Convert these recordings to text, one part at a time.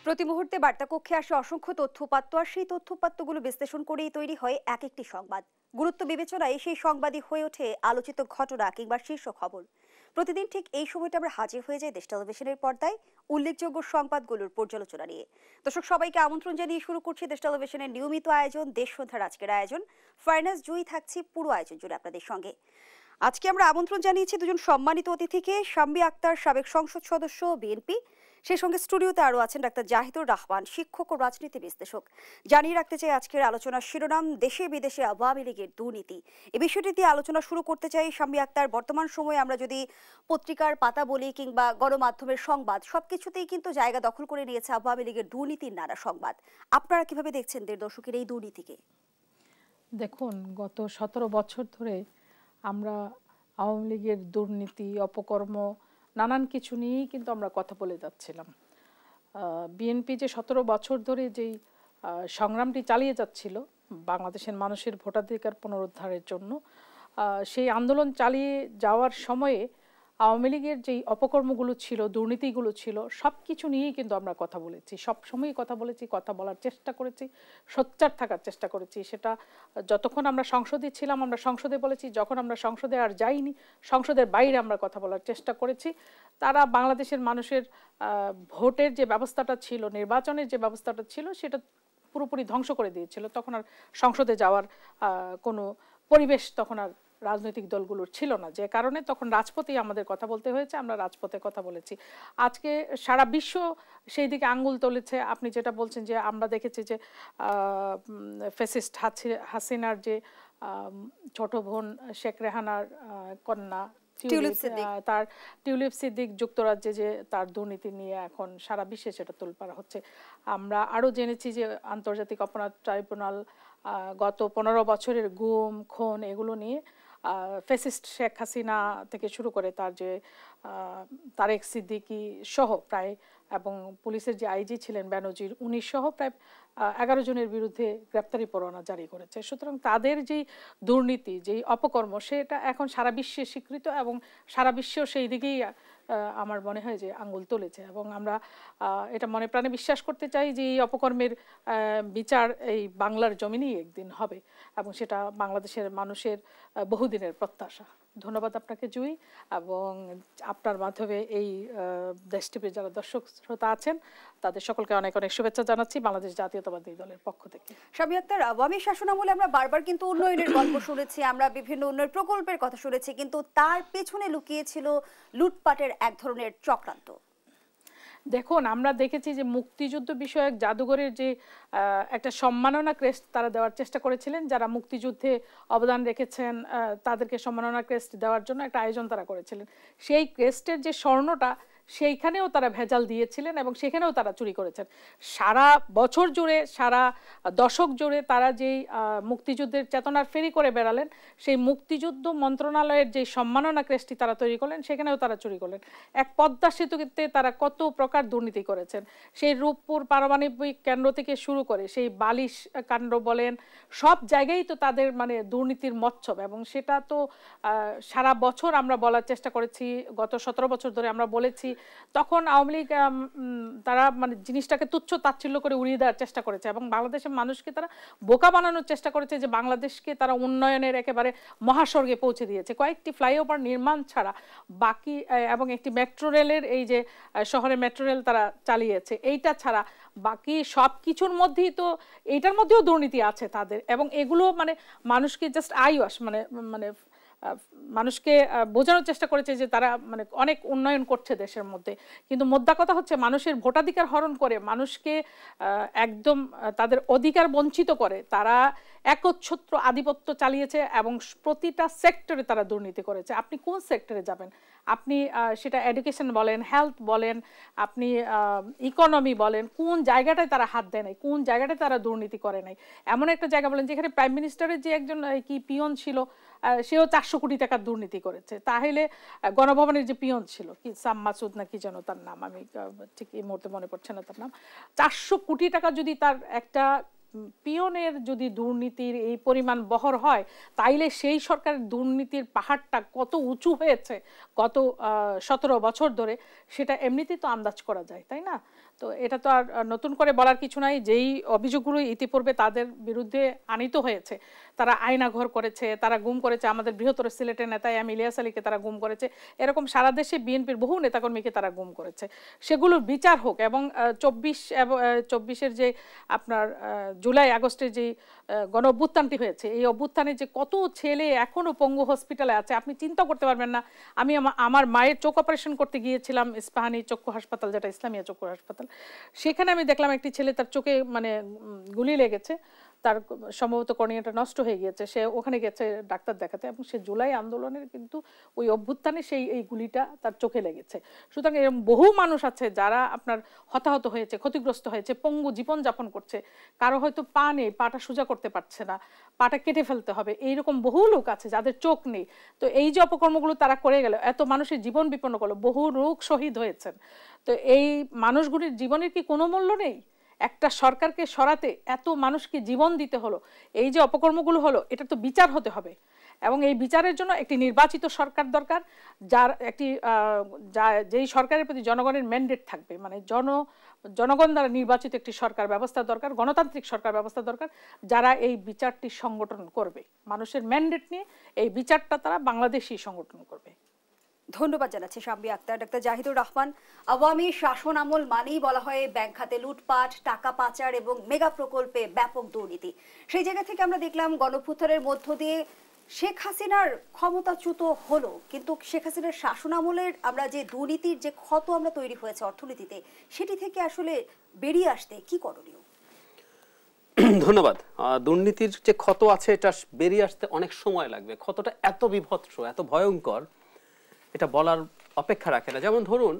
প্রতি মুহূর্তে বার্তা কক্ষে আসে অসংখ্য তথ্যপাত্র, আর সেই তথ্যপাত্রগুলো বিশ্লেষণ করেই তৈরি হয় এক একটি সংবাদ। গুরুত্ব বিবেচনায় সেই সংবাদই হয়ে ওঠে আলোচিত ঘটনা কিংবা শীর্ষ খবর। প্রতিদিন ঠিক এই সময়টা আমরা হাজির হয়ে যাই দেশ টেলিভিশনের পর্দায় উল্লেখযোগ্য সংবাদগুলোর পর্যালোচনা নিয়ে। দর্শক সবাইকে আমন্ত্রণ জানিয়ে শুরু করছি দেশ টেলিভিশনের নিয়মিত আয়োজন দেশ সন্ধ্যার আজকের আয়োজন। ফারনাজ জুই থাকছি পুরো আয়োজন জুড়ে আপনাদের সঙ্গে। আজকে আমরা আমন্ত্রণ জানিয়েছি দুজন সম্মানিত অতিথিকে। শাম্মী আক্তার, সাবেক সংসদ সদস্য বিএনপি, সেই সঙ্গে স্টুডিওতে আরও আছেন ডাক্তার জাহিদুর রহমান, শিক্ষক ও রাজনীতি বিশ্লেষক। জানিয়ে রাখতে চাই আজকের আলোচনার শিরোনাম দেশে বিদেশে আওয়ামী লীগের দুর্নীতি। এই বিষয়টি দিয়ে আলোচনা শুরু করতে চাই। শাম্মী আক্তার, বর্তমান সময়ে আমরা যদি পত্রিকার পাতা বলি কিংবা গণমাধ্যমের সংবাদ, সবকিছুতেই কিন্তু জায়গা দখল করে নিয়েছে আওয়ামী লীগের দুর্নীতির নানা সংবাদ। আপনারা কিভাবে দেখছেন দেড় দশকের এই দুর্নীতিকে? দেখুন, গত 17 বছর ধরে আমরা আওয়ামী লীগের দুর্নীতি, অপকর্ম, নানান কিছু নিয়েই কিন্তু আমরা কথা বলে যাচ্ছিলাম। বিএনপি যে 17 বছর ধরে যেই সংগ্রামটি চালিয়ে যাচ্ছিল বাংলাদেশের মানুষের ভোটাধিকার পুনরুদ্ধারের জন্য, সেই আন্দোলন চালিয়ে যাওয়ার সময়ে আওয়ামী লীগের যেই অপকর্মগুলো ছিল, দুর্নীতিগুলো ছিল, সব কিছু নিয়েই কিন্তু আমরা কথা বলেছি, সবসময়ই কথা বলেছি, কথা বলার চেষ্টা করেছি, সোচ্চার থাকার চেষ্টা করেছি। সেটা যতক্ষণ আমরা সংসদে ছিলাম আমরা সংসদে বলেছি, যখন আমরা সংসদে আর যাইনি সংসদের বাইরে আমরা কথা বলার চেষ্টা করেছি। তারা বাংলাদেশের মানুষের ভোটের যে ব্যবস্থাটা ছিল, নির্বাচনের যে ব্যবস্থাটা ছিল, সেটা পুরোপুরি ধ্বংস করে দিয়েছিল। তখন আর সংসদে যাওয়ার কোনো পরিবেশ তখন আর রাজনৈতিক দলগুলোর ছিল না, যে কারণে তখন রাজপথেই আমাদের কথা বলতে হয়েছে। আমরা রাজপথে কথা বলেছি। আজকে সারা বিশ্ব সেই দিকে আঙ্গুল তুলেছে। আপনি যেটা বলছেন যে আমরা দেখেছি যে ফ্যাসিস্ট হাসিনার যে ছোট বোন শেখ রেহানার কন্যা তার টিউলিপ সিদ্দিক যুক্তরাজ্যে যে তার দুর্নীতি নিয়ে এখন সারা বিশ্বে সেটা তোলপাড় হচ্ছে। আমরা আরও জেনেছি যে আন্তর্জাতিক অপরাধ ট্রাইব্যুনাল গত 15 বছরের গুম খুন এগুলো নিয়ে ফ্যাসিস্ট শেখ হাসিনা থেকে শুরু করে তার যে তারেক সিদ্দিকী সহ প্রায়, এবং পুলিশের যে আইজি ছিলেন বেনজির, 19 সহ প্রায় 11 জনের বিরুদ্ধে গ্রেপ্তারি পরোয়ানা জারি করেছে। সুতরাং তাদের যেই দুর্নীতি, যেই অপকর্ম, সেটা এখন সারা বিশ্বে স্বীকৃত এবং সারা বিশ্ব সেই দিকেই আমার মনে হয় যে আঙ্গুল তুলেছে। এবং আমরা এটা মনে প্রাণে বিশ্বাস করতে চাই যে এই অপকর্মের বিচার এই বাংলার জমিনেই একদিন হবে, এবং সেটা বাংলাদেশের মানুষের বহুদিনের প্রত্যাশা। ধন্যবাদ আপনাকে জুই, এবং আপনার মাধ্যমে এই দেশ টিভির যারা দর্শক শ্রোতা আছেন তাদের সকলকে অনেক অনেক শুভেচ্ছা জানাচ্ছি বাংলাদেশ জাতীয়তাবাদী দলের পক্ষ থেকে। শাম্মী আক্তার, আওয়ামী শাসনামলে আমরা বারবার কিন্তু উন্নয়নের গল্প শুনেছি, আমরা বিভিন্ন উন্নয়ন প্রকল্পের কথা শুনেছি, কিন্তু তার পেছনে লুকিয়েছিল লুটপাটের এক ধরনের চক্রান্ত। দেখুন, আমরা দেখেছি যে মুক্তিযুদ্ধ বিষয়ক জাদুঘরের যে একটা সম্মাননা ক্রেস্ট তারা দেওয়ার চেষ্টা করেছিলেন, যারা মুক্তিযুদ্ধে অবদান রেখেছেন তাদেরকে সম্মাননা ক্রেস্ট দেওয়ার জন্য একটা আয়োজন তারা করেছিলেন। সেই ক্রেস্টের যে স্বর্ণটা, সেইখানেও তারা ভেজাল দিয়েছিলেন এবং সেখানেও তারা চুরি করেছেন। সারা বছর জুড়ে, সারা দশক জুড়ে তারা যেই মুক্তিযুদ্ধের চেতনার ফেরি করে বেড়ালেন, সেই মুক্তিযুদ্ধ মন্ত্রণালয়ের যে সম্মাননা ক্রেস্টটি তারা তৈরি করলেন, সেখানেও তারা চুরি করলেন। এক পদ্মা সেতুতে তারা কত প্রকার দুর্নীতি করেছেন, সেই রূপপুর পারমাণবিক কেন্দ্র থেকে শুরু করে সেই বালিশ কাণ্ড বলেন, সব জায়গায় তো তাদের মানে দুর্নীতির মচ্ছব। এবং সেটা তো সারা বছর আমরা বলার চেষ্টা করেছি, গত 17 বছর ধরে আমরা বলেছি। তখন আওয়ামী লীগ তারা মানে জিনিসটাকে তুচ্ছ তাচ্ছিল্য করে উড়িয়ে দেওয়ার চেষ্টা করেছে এবং বাংলাদেশের মানুষকে তারা বোকা বানানোর চেষ্টা করেছে, যে বাংলাদেশকে তারা উন্নয়নের একেবারে মহাস্বর্গে পৌঁছে দিয়েছে। কয়েকটি ফ্লাইওভার নির্মাণ ছাড়া বাকি, এবং একটি মেট্রো রেলের, এই যে শহরে মেট্রো রেল তারা চালিয়েছে, এইটা ছাড়া বাকি সব কিছুর মধ্যেই তো এইটার মধ্যেও দুর্নীতি আছে তাদের। এবং এগুলো মানে মানুষকে জাস্ট আইওয়াশ মানে মানে মানুষকে বোঝানোর চেষ্টা করেছে যে তারা মানে অনেক উন্নয়ন করছে দেশের মধ্যে, কিন্তু মোদ্দা কথা হচ্ছে মানুষের ভোটাধিকার হরণ করে, মানুষকে একদম তাদের অধিকার বঞ্চিত করে তারা একচ্ছত্র আধিপত্য চালিয়েছে এবং প্রতিটা সেক্টরে তারা দুর্নীতি করেছে। আপনি কোন সেক্টরে যাবেন, আপনি সেটা এডুকেশন বলেন, হেলথ বলেন, আপনি ইকোনমি বলেন, কোন জায়গাটায় তারা হাত দেয় নাই, কোন জায়গাটায় তারা দুর্নীতি করে নাই। এমন একটা জায়গা বলেন যেখানে প্রাইম মিনিস্টারের যে একজন কি পিয়ন ছিল, সেও 400 কোটি টাকার দুর্নীতি করেছে। তাহলে গণভবনের যে পিয়ন ছিল কি সাম মাসুদ না কি যেন তার নাম, আমি ঠিক এই মুহূর্তে মনে পড়ছে না তার নাম, 400 কোটি টাকা যদি তার একটা পিয়নের যদি দুর্নীতির এই পরিমাণ বহর হয়, তাইলে সেই সরকারের দুর্নীতির পাহাড়টা কত উঁচু হয়েছে গত 17 বছর ধরে, সেটা এমনিতেই তো আন্দাজ করা যায়, তাই না? তো এটা তো আর নতুন করে বলার কিছু নাই। যেই অভিযোগগুলো ইতিপূর্বে তাদের বিরুদ্ধে আনিত হয়েছে, তারা আয়নাঘর করেছে, তারা গুম করেছে আমাদের বৃহত্তর সিলেটের নেতা এম ইলিয়াস আলীকে, তারা গুম করেছে, এরকম সারা দেশে বিএনপির বহু নেতাকর্মীকে তারা গুম করেছে, সেগুলোর বিচার হোক। এবং 24-এর যে আপনার জুলাই আগস্টের যে গণ অভ্যুত্থানটি হয়েছে, এই অভ্যুত্থানে যে কত ছেলে এখনো পঙ্গু হসপিটালে আছে আপনি চিন্তা করতে পারবেন না। আমি আমার মায়ের চোখ অপারেশন করতে গিয়েছিলাম ইস্পাহানি চক্ষু হাসপাতাল, যেটা ইসলামিয়া চক্ষু হাসপাতাল। সেখানে আমি দেখলাম একটি ছেলে, তার চোখে মানে গুলি লেগেছে, তার সম্ভবত কর্নিয়াটা নষ্ট হয়ে গিয়েছে, সে ওখানে গেছে ডাক্তার দেখাতে, এবং সে জুলাই আন্দোলনের কিন্তু ওই অভ্যুত্থানে এই গুলিটা তার চোখে লেগেছে। সুতরাং এরকম বহু মানুষ আছে যারা আপনার হতাহত হয়েছে, ক্ষতিগ্রস্ত হয়েছে, পঙ্গু জীবনযাপন করছে, কারো হয়তো পা নেই, পাটা সোজা করতে পারছে না, পাটা কেটে ফেলতে হবে, এইরকম বহু লোক আছে যাদের চোখ নেই। তো এই যে অপকর্মগুলো তারা করে গেল, এত মানুষের জীবন বিপন্ন করলো, বহু লোক শহীদ হয়েছেন, তো এই মানুষগুলির জীবনের কি কোনো মূল্য নেই? একটা সরকারকে সরাতে এত মানুষকে জীবন দিতে হলো, এই যে অপকর্মগুলো হলো, এটা তো বিচার হতে হবে। এবং এই বিচারের জন্য একটি নির্বাচিত সরকার দরকার, যার একটি যেই সরকারের প্রতি জনগণের ম্যান্ডেট থাকবে, মানে জনগণ দ্বারা নির্বাচিত একটি সরকার ব্যবস্থা দরকার, গণতান্ত্রিক সরকার ব্যবস্থা দরকার, যারা এই বিচারটি সংগঠন করবে, মানুষের ম্যান্ডেট নিয়ে এই বিচারটা তারা বাংলাদেশি সংগঠন করবে। ধন্যবাদ জানাচ্ছি শাম্বী আক্তার। ডাক্তার জাহিদুর রহমান, আওয়ামী শাসন আমল মানেই বলা হয় ব্যাংক খাতে লুটপাট, টাকা পাচার এবং মেগা প্রকল্পে ব্যাপক দুর্নীতি। সেই জায়গা থেকে আমরা দেখলাম গণঅভ্যুত্থানের মধ্য দিয়ে শেখ হাসিনার ক্ষমতাচ্যুত হলো, কিন্তু শেখ হাসিনার শাসন আমলের আমরা যে দুর্নীতির যে ক্ষত আমরা তৈরি হয়েছে অর্থনীতিতে, সেটি থেকে আসলে বেরিয়ে আসতে কি করণীয়? ধন্যবাদ। দুর্নীতির যে ক্ষত আছে এটা বেরিয়ে আসতে অনেক সময় লাগবে। ক্ষতটা এত বিভৎস, এত ভয়ঙ্কর, এটা বলার অপেক্ষা রাখে না। যেমন ধরুন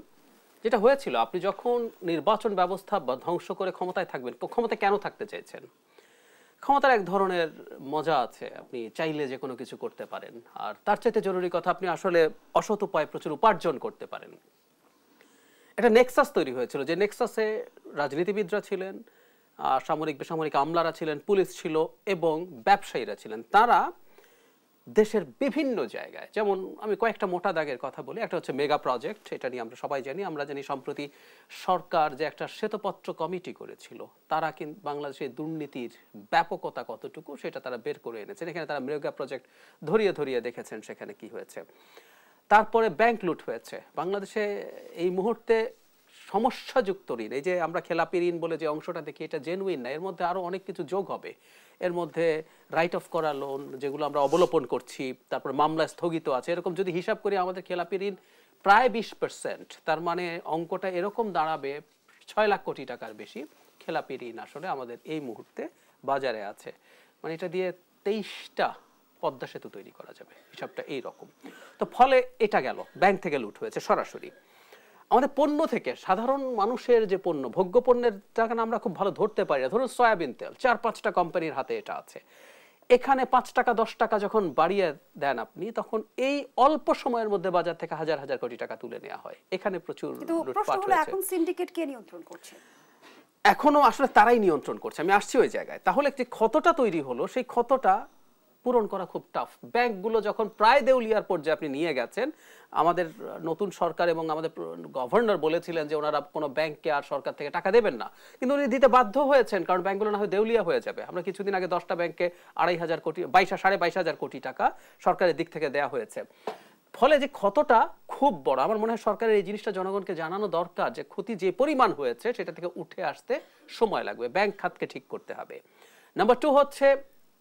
যেটা হয়েছিল, আপনি যখন নির্বাচন ব্যবস্থা ধ্বংস করে ক্ষমতায় থাকবেন, ক্ষমতায় কেন থাকতে চাইছেন? ক্ষমতার এক ধরনের মজা আছে, আপনি চাইলে যে কোনো কিছু করতে পারেন, আর তার চাইতে জরুরি কথা আপনি আসলে অসৎ উপায়ে প্রচুর উপার্জন করতে পারেন। একটা নেক্সাস তৈরি হয়েছিল, যে নেক্সাসে রাজনীতিবিদরা ছিলেন, সামরিক বেসামরিক আমলারা ছিলেন, পুলিশ ছিল এবং ব্যবসায়ীরা ছিলেন। তারা দেশের বিভিন্ন জায়গায়, যেমন আমি কয়েকটা মোটা দাগের কথা বলি। একটা হচ্ছে মেগা প্রজেক্ট, এটা নিয়ে আমরা সবাই জানি। আমরা জানি সম্প্রতি সরকার যে একটা শ্বেতপত্র কমিটি করেছিল, তারা কিন্তু বাংলাদেশের দুর্নীতির ব্যাপকতা কতটুকু সেটা তারা বের করে এনেছেন। এখানে তারা মেগা প্রজেক্ট ধরিয়ে ধরিয়ে দেখেছেন সেখানে কি হয়েছে। তারপরে ব্যাংক লুট হয়েছে বাংলাদেশে। এই মুহূর্তে সমস্যাযুক্ত ঋণ, এই যে আমরা খেলাপি ঋণ বলে যে অংশটা দেখি, এটা জেনুইন না, এর মধ্যে আরো অনেক কিছু যোগ হবে। এর মধ্যে রাইট অফ করা লোন যেগুলো আমরা অবলোপন করছি, তারপর মামলা স্থগিত আছে, এরকম যদি হিসাব করি আমাদের খেলাপি ঋণ প্রায় 20%। তার মানে অঙ্কটা এরকম দাঁড়াবে 6 লাখ কোটি টাকার বেশি খেলাপি ঋণ আসলে আমাদের এই মুহূর্তে বাজারে আছে। মানে এটা দিয়ে 23টা পদ্মা সেতু তৈরি করা যাবে, হিসাবটা এইরকম। তো ফলে এটা গেল, ব্যাংক থেকে লুট হয়েছে সরাসরি। আমাদের পণ্য থেকে, সাধারণ মানুষের যে পণ্য, ভোগ্য পণ্যের টাকা আমরা খুব ভালো ধরতে পারি না। ধরুন সয়াবিন তেল, 4-5টা কোম্পানির হাতে এটা আছে। এখানে 5 টাকা 10 টাকা যখন বাড়িয়ে দেন আপনি, তখন এই অল্প সময়ের মধ্যে বাজার থেকে হাজার হাজার কোটি টাকা তুলে নেওয়া হয়। এখানে প্রচুর লুটপাট হয়েছে। এখন সিন্ডিকেট কে নিয়ন্ত্রণ করছে? এখনো আসলে তারাই নিয়ন্ত্রণ করছে। আমি আসছি ওই জায়গায়। তাহলে যে ক্ষতটা তৈরি হলো, সেই ক্ষতটা পূরণ করা খুব টাফ। ব্যাংকগুলো যখন প্রায় দেউলিয়ার পর্যায়ে আপনি নিয়ে গেছেন, আমাদের নতুন সরকার এবং আমাদের গভর্নর বলেছিলেন যে ওনারা কোনো ব্যাংককে আর সরকার থেকে টাকা দেবেন না, কিন্তু উনি দিতে বাধ্য হয়েছেন, কারণ ব্যাংকগুলো না হয় দেউলিয়া হয়ে যাবে। আমরা কিছুদিন আগে 10টা ব্যাংকে 2,500 কোটি, 22,500 কোটি টাকা সরকারের দিক থেকে দেয়া হয়েছে। ফলে যে ক্ষতটা খুব বড়। আমার মনে হয় সরকারের এই জিনিসটা জনগণকে জানানো দরকার, যে ক্ষতি যে পরিমাণ হয়েছে সেটা থেকে উঠে আসতে সময় লাগবে, ব্যাংক খাতকে ঠিক করতে হবে। নাম্বার 2 হচ্ছে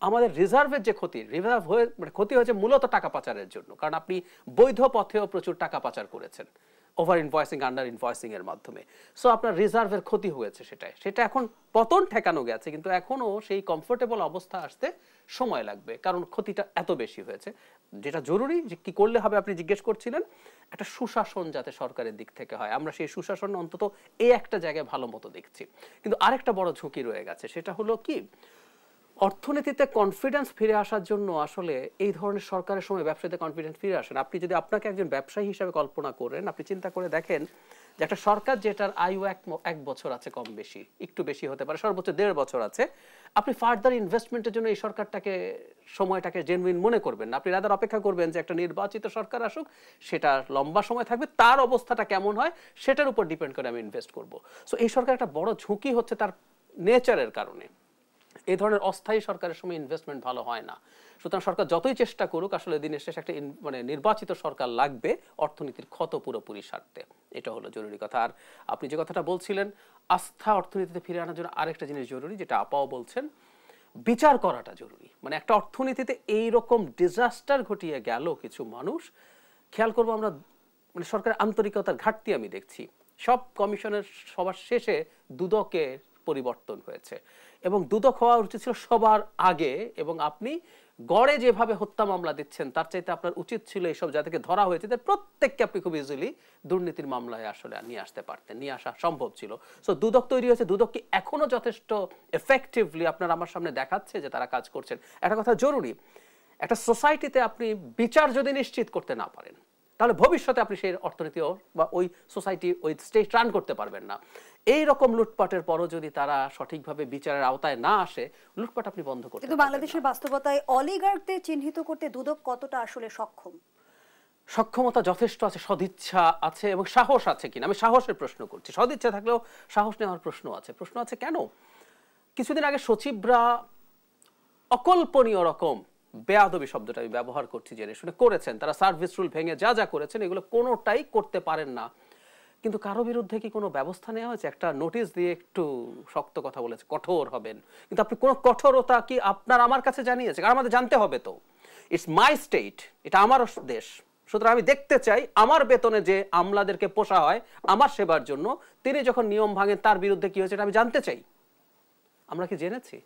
আমাদের রিজার্ভের যে ক্ষতি, রিজার্ভ হয়ে মানে ক্ষতি হয়েছে মূলত টাকা পাচারের জন্য, কারণ আপনি বৈধ পথেও প্রচুর টাকা পাচার করেছেন, ওভার ইনভয়েসিং, আন্ডার ইনভয়েসিং এর মাধ্যমে। সো আপনার রিজার্ভের ক্ষতি হয়েছে, সেটা এখন পতন ঠেকানো গেছে, কিন্তু এখনো সেই কমফোর্টেবল অবস্থা আসতে সময় লাগবে, কারণ ক্ষতিটা এত বেশি হয়েছে। যেটা জরুরি, যে কি করলে হবে আপনি জিজ্ঞেস করছিলেন, একটা সুশাসন যাতে সরকারের দিক থেকে হয়। আমরা সেই সুশাসন অন্তত এই একটা জায়গায় ভালো মতো দেখছি, কিন্তু আরেকটা বড় ঝুঁকি রয়ে গেছে। সেটা হলো কি, অর্থনীতিতে কনফিডেন্স ফিরে আসার জন্য আসলে এই ধরনের সরকারের সময় ব্যবসায়ীতে কনফিডেন্স ফিরে আসেন। আপনি যদি আপনাকে একজন ব্যবসায়ী হিসেবে কল্পনা করেন, আপনি চিন্তা করে দেখেন যে একটা সরকার যেটার আয়ু এক বছর আছে, কম বেশি একটু বেশি হতে পারে, সর্বোচ্চ 1.5 বছর আছে, আপনি ফার্দার ইনভেস্টমেন্টের জন্য এই সরকারটাকে সময়টাকে জেনুইন মনে করবেন না। আপনি রাদার অপেক্ষা করবেন যে একটা নির্বাচিত সরকার আসুক, সেটা লম্বা সময় থাকবে, তার অবস্থাটা কেমন হয় সেটার উপর ডিপেন্ড করে আমি ইনভেস্ট করব। সো এই সরকার একটা বড় ঝুঁকি হচ্ছে তার নেচারের কারণে। এই ধরনের অস্থায়ী সরকারের সময় ইনভেস্টমেন্ট ভালো হয় না। সুতরাং সরকার যতই চেষ্টা করুক, আসলে দিনের শেষে একটা মানে নির্বাচিত সরকার লাগবে অর্থনীতির ক্ষত পুরোপুরি সারতে। এটা হলো জরুরি কথা। আর আপনি যে কথাটা বলছিলেন, আস্থা অর্থনীতিতে ফিরে আনার জন্য আরেকটা জিনিস জরুরি, যেটা আপাও বলছেন, বিচার করাটা জরুরি। মানে একটা অর্থনীতিতে এইরকম ডিজাস্টার ঘটিয়ে গেল কিছু মানুষ, খেয়াল করবো আমরা, মানে সরকারের আন্তরিকতার ঘাটতি আমি দেখছি। সব কমিশনের সবার শেষে দুদকের পরিবর্তন হয়েছে, এবং দুদক হওয়া উচিত ছিল সবার আগে। এবং আপনি গড়ে যেভাবে হত্যা মামলা দিচ্ছেন, তার চাইতে আপনার উচিত ছিল এইসব যাদেরকে ধরা হয়েছে তাদের প্রত্যেককে আপনি খুব ইজিলি দুর্নীতির মামলায় আসলে নিয়ে আসতে পারতেন, নিয়ে আসা সম্ভব ছিল। সো দুদক তৈরি হয়েছে, দুদক কি এখনো যথেষ্ট এফেক্টিভলি আপনার আমার সামনে দেখাচ্ছে যে তারা কাজ করছেন? একটা কথা জরুরি, একটা সোসাইটিতে আপনি বিচার যদি নিশ্চিত করতে না পারেন, তাহলে ভবিষ্যতে আপনি সেই অর্থনীতি বা ওই সোসাইটি, ওই স্টেট রান করতে পারবেন না। এই রকম লুটপাটের পরও যদি তারা সঠিকভাবে বিচারের আওতায় না আসে, লুটপাট আপনি বন্ধ করতে পারবেন না। কিন্তু বাংলাদেশের বাস্তবতায় অলিগার্কদের চিহ্নিত করতে দুদক কতটা আসলে সক্ষম? সক্ষমতা যথেষ্ট আছে, সদিচ্ছা আছে, এবং সাহস আছে কিনা, আমি সাহসের প্রশ্ন করছি। সদিচ্ছা থাকলেও সাহস নেওয়ার প্রশ্ন আছে। প্রশ্ন আছে কেন? কিছুদিন আগে সচিবরা অকল্পনীয় রকম, বেয়াদবি শব্দটা আমি ব্যবহার করছি জেনে শুনে, করেছেন। তারা সার্ভিস রুল ভেঙে যা যা করেছেন এগুলো কোনোটাই করতে পারেন না। কিন্তু কারো বিরুদ্ধে কি কোনো ব্যবস্থা নেওয়া হয়েছে? একটা নোটিশ দিয়ে একটু শক্ত কথা বলেছে, কঠোর হবেন, কিন্তু আপনি কোনো কঠোরতা কি আপনার আমার কাছে জানিয়েছে? কারণ আমাদের জানতে হবে তো, ইটস মাই স্টেট, এটা আমার দেশ। সুতরাং আমি দেখতে চাই আমার বেতনে যে আমলাদেরকে পোষা হয় আমার সেবার জন্য, তিনি যখন নিয়ম ভাঙেন তার বিরুদ্ধে কি হয়েছে এটা আমি জানতে চাই। আমরা কি জেনেছি?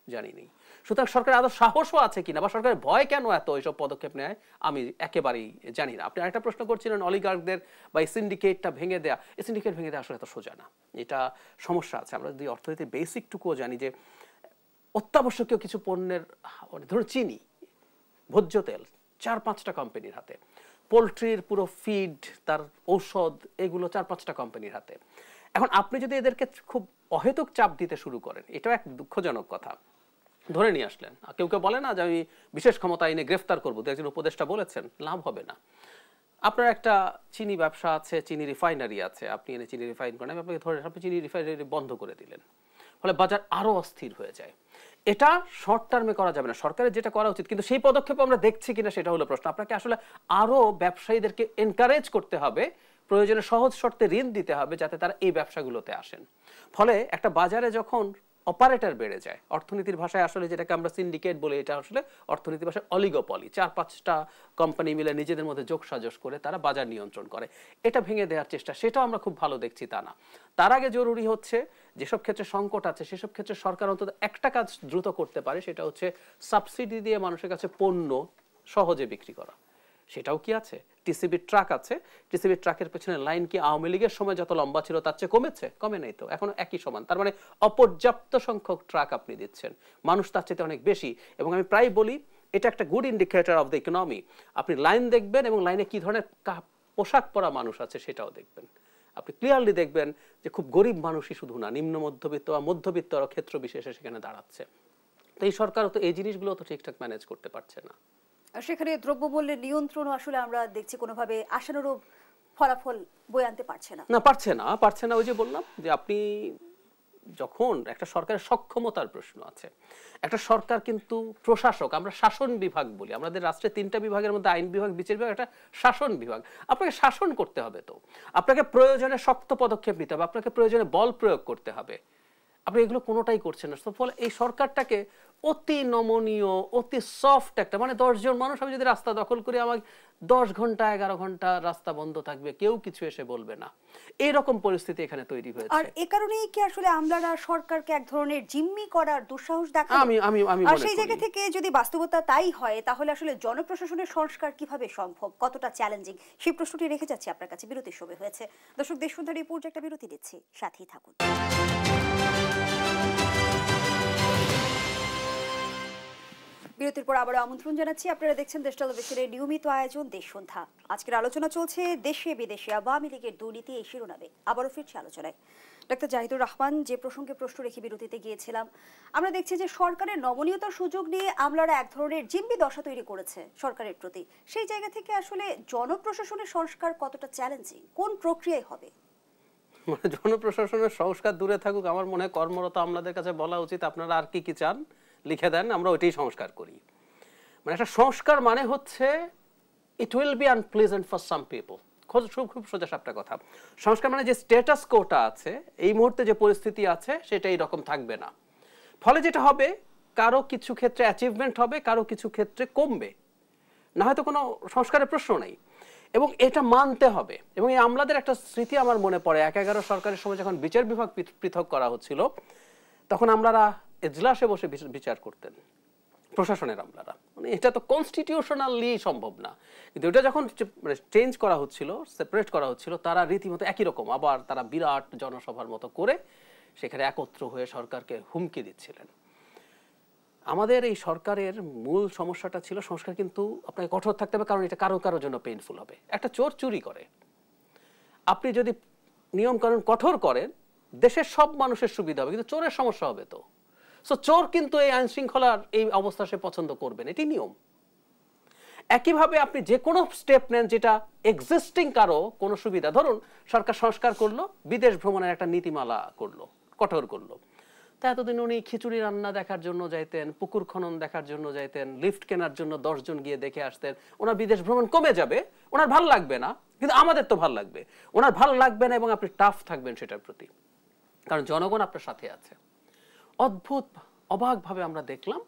জানিনি। সুতরাং সরকারের আদৌ সাহসও আছে কিনা, বা সরকারের ভয় কেন এত এইসব পদক্ষেপ নেয়, আমি একেবারেই জানি না। আপনি আরেকটা প্রশ্ন করছিলেন অলিগার্কদের বা এই সিন্ডিকেটটা ভেঙে দেয়া। এই সিন্ডিকেট ভেঙে দেওয়া আসলে এত সোজা না, এটা সমস্যা আছে। আমরা যদি অর্থনীতির বেসিকটুকুও জানি যে অত্যাবশ্যকীয় কিছু পণ্যের, ধরুন চিনি, ভোজ্য তেল 4-5টা কোম্পানির হাতে, পোলট্রির পুরো ফিড, তার ঔষধ, এগুলো 4-5টা কোম্পানির হাতে। এখন আপনি যদি এদেরকে খুব অহেতুক চাপ দিতে শুরু করেন, এটাও এক দুঃখজনক কথা। ধরে নিয়ে আসলেন, কেউ কেউ বলে না যে আমি বিশেষ ক্ষমতা আইনে গ্রেফতার করবো, একজন উপদেষ্টা বলেছেন, লাভ হবে না। আপনার একটা চিনি ব্যবসা আছে, চিনি রিফাইনারি আছে, আপনি এনে চিনি রিফাইন করেন, আপনাকে ধরে আপনি চিনি রিফাইনারি বন্ধ করে দিলেন, ফলে বাজার আরো অস্থির হয়ে যায়। এটা শর্ট টার্মে করা যাবে না, সরকারের যেটা করা উচিত, কিন্তু সেই পদক্ষেপ আমরা দেখছি কিনা সেটা হলো প্রশ্ন। আপনাকে আসলে আরো ব্যবসায়ীদেরকে এনকারেজ করতে হবে, প্রয়োজনে সহজ শর্তে ঋণ দিতে হবে যাতে তারা এই ব্যবসাগুলোতে আসেন। ফলে একটা বাজারে যখন অপারেটর বেড়ে যায়, অর্থনীতির ভাষায় আসলে যেটাকে আমরা সিন্ডিকেট বলি, এটা আসলে অর্থনীতির ভাষায় অলিগোপলি, 4-5টা কোম্পানি মিলে নিজেদের মধ্যে যোগসাজশ করে তারা বাজার নিয়ন্ত্রণ করে, এটা ভেঙে দেওয়ার চেষ্টা, সেটাও আমরা খুব ভালো দেখছি তা না। তার আগে জরুরি হচ্ছে যেসব ক্ষেত্রে সংকট আছে সেসব ক্ষেত্রে সরকার অন্তত একটা কাজ দ্রুত করতে পারে, সেটা হচ্ছে সাবসিডি দিয়ে মানুষের কাছে পণ্য সহজে বিক্রি করা। সেটাও কি আছে? টিসিবি ট্রাক আছে, টিসিবি ট্রাকের পেছনে লাইন কি আওয়ামী লীগের সময় যত লম্বা ছিল তার চেয়ে কমেছে? কমে নাই তো, এখনো একই সমান। তার মানে অপর্যাপ্ত সংখ্যক ট্রাক আপনি দিচ্ছেন, মানুষ তার চেয়ে অনেক বেশি। এবং আমি প্রায় বলি এটা একটা good indicator of the economy. আপনি লাইন দেখবেন এবং লাইনে কি ধরনের পোশাক পরা মানুষ আছে সেটাও দেখবেন। আপনি ক্লিয়ারলি দেখবেন যে খুব গরিব মানুষই শুধু না, নিম্ন মধ্যবিত্ত বা মধ্যবিত্ত ক্ষেত্র বিশেষে সেখানে দাঁড়াচ্ছে। তো এই সরকারও তো এই জিনিসগুলো তো ঠিকঠাক ম্যানেজ করতে পারছে না। সেখানে দ্রব্যমূল্যের নিয়ন্ত্রণ আসলে আমরা দেখছি কোনোভাবে আশানুরূপ ফলাফল বয়ে আনতে পারছে না। পারছে না। ওই যে বললাম যে আপনি যখন একটা সরকারের সক্ষমতার প্রশ্ন আছে, একটা সরকার কিন্তু প্রশাসক, আমরা শাসন বিভাগ বলি, আমাদের রাষ্ট্রে 3টা বিভাগের মধ্যে আইন বিভাগ, বিচার বিভাগ, একটা শাসন বিভাগ। আপনাকে শাসন করতে হবে, তো আপনাকে প্রয়োজনে শক্ত পদক্ষেপ নিতে হবে, আপনাকে প্রয়োজনে বল প্রয়োগ করতে হবে। আপনি এগুলো কোনোটাই করছেন না। ফলে এই সরকারটাকে অতি নমনীয়, অতি সফট একটা, মানে 10 জন মানুষ আমি যদি রাস্তা দখল করি, আমার 10 ঘন্টা 11 ঘন্টা রাস্তা বন্ধ থাকবে, কেউ কিছু এসে বলবে না, এইরকম পরিস্থিতি এখানে তৈরি হয়েছে। আর এই কারণেই কি আসলে আমলারা সরকারকে এক ধরনের জিম্মি করার দুঃসাহস দেখায়? আমি আর সেই জায়গা থেকে যদি বাস্তবতা তাই হয়, তাহলে আসলে জনপ্রশাসনের সংস্কার কিভাবে সম্ভব, কতটা চ্যালেঞ্জিং, সেই প্রশ্নটি রেখে যাচ্ছি আপনার কাছে। বিরতির সময় হয়েছে। দর্শক, দেশসুন্দর রিপোর্ট একটা বিরতি দিচ্ছি, সাথেই থাকুন। বিরতির পর আবারও আমন্ত্রণ জানাচ্ছি, আপনারা দেখছেন দেশ টেলিভিশনের নিয়মিত আয়োজন দেশ সন্ধ্যা। আজকের আলোচনা চলছে দেশে বিদেশে আওয়ামী লীগের দুর্নীতি, এই শিরোনামে আবারও ফিরছে আলোচনায়। ডক্টর জাহিদুর রহমান, যে প্রসঙ্গে প্রশ্ন রেখে বিরতিতে গিয়েছিলাম, আমরা দেখছি যে সরকারের নমনীয়তার সুযোগ নিয়ে আমলারা এক ধরনের জিম্মি দশা তৈরি করেছে সরকারের প্রতি। সেই জায়গা থেকে আসলে জনপ্রশাসনের সংস্কার কতটা চ্যালেঞ্জিং, কোন প্রক্রিয়ায় হবে? মানে জনপ্রশাসনের সংস্কার দূরে থাকুক, আমার মনে হয় কর্মরত আমলাদের কাছে বলা উচিত আপনারা আর কি কি চান লিখে দেন, আমরা ওইটাই সংস্কার করি। মানে একটা সংস্কার মানে হচ্ছে it will be unpleasant for some people. খুব সোজা সাপটা কথা। সংস্কার মানে যে স্ট্যাটাস কোটা আছে, এই মুহূর্তে যে পরিস্থিতি আছে সেটা এইরকম থাকবে না। ফলে যেটা হবে, কারো কিছু ক্ষেত্রে অ্যাচিভমেন্ট হবে, কারো কিছু ক্ষেত্রে কমবে, না হয়তো কোনো সংস্কারের প্রশ্ন নেই। এবং এটা মানতে হবে। এবং এই আমলাদের একটা স্মৃতি আমার মনে পড়ে, ১/১১ সরকারের সময় যখন বিচার বিভাগ পৃথক করা হচ্ছিল, তখন আমলারা এজলাসে বসে বিচার করতেন, প্রশাসনের আমলারা। মানে এটা তো কনস্টিটিউশনালি সম্ভব না, কিন্তু এটা যখন চেঞ্জ করা হচ্ছিল, সেপারেট করা হচ্ছিল, তারা রীতিমতো একই রকম আবার তারা বিরাট জনসভার মতো করে সেখানে একত্র হয়ে সরকারকে হুমকি দিচ্ছিলেন। আমাদের এই সরকারের মূল সমস্যাটা ছিল সংস্কার কিন্তু আপনাকে কঠোর থাকতে হবে, কারণ এটা কারো কারোর জন্য পেইনফুল হবে। একটা চোর চুরি করে, আপনি যদি নিয়ম কানুন কঠোর করেন, দেশের সব মানুষের সুবিধা হবে, কিন্তু চোরের সমস্যা হবে তো। সো চোর কিন্তু এই আইন শৃঙ্খলার এই অবস্থা সে পছন্দ করবেন, এটি নিয়ম। একইভাবে আপনি যে কোনো স্টেপ নেন যেটা এক্সিস্টিং কারো কোনো সুবিধা, ধরুন সরকার সংস্কার করলো, বিদেশ ভ্রমণের একটা নীতিমালা করলো, কঠোর করলো। তা এতদিন উনি খিচুড়ি রান্না দেখার জন্য যাইতেন, পুকুর খনন দেখার জন্য যাইতেন, লিফট কেনার জন্য 10 জন গিয়ে দেখে আসতেন। ওনার বিদেশ ভ্রমণ কমে যাবে, ওনার ভালো লাগবে না, কিন্তু আমাদের তো ভালো লাগবে। ওনার ভালো লাগবে না এবং আপনি টাফ থাকবেন সেটার প্রতি, কারণ জনগণ আপনার সাথে আছে। অদ্ভুত অবাকভাবে আমরা দেখলাম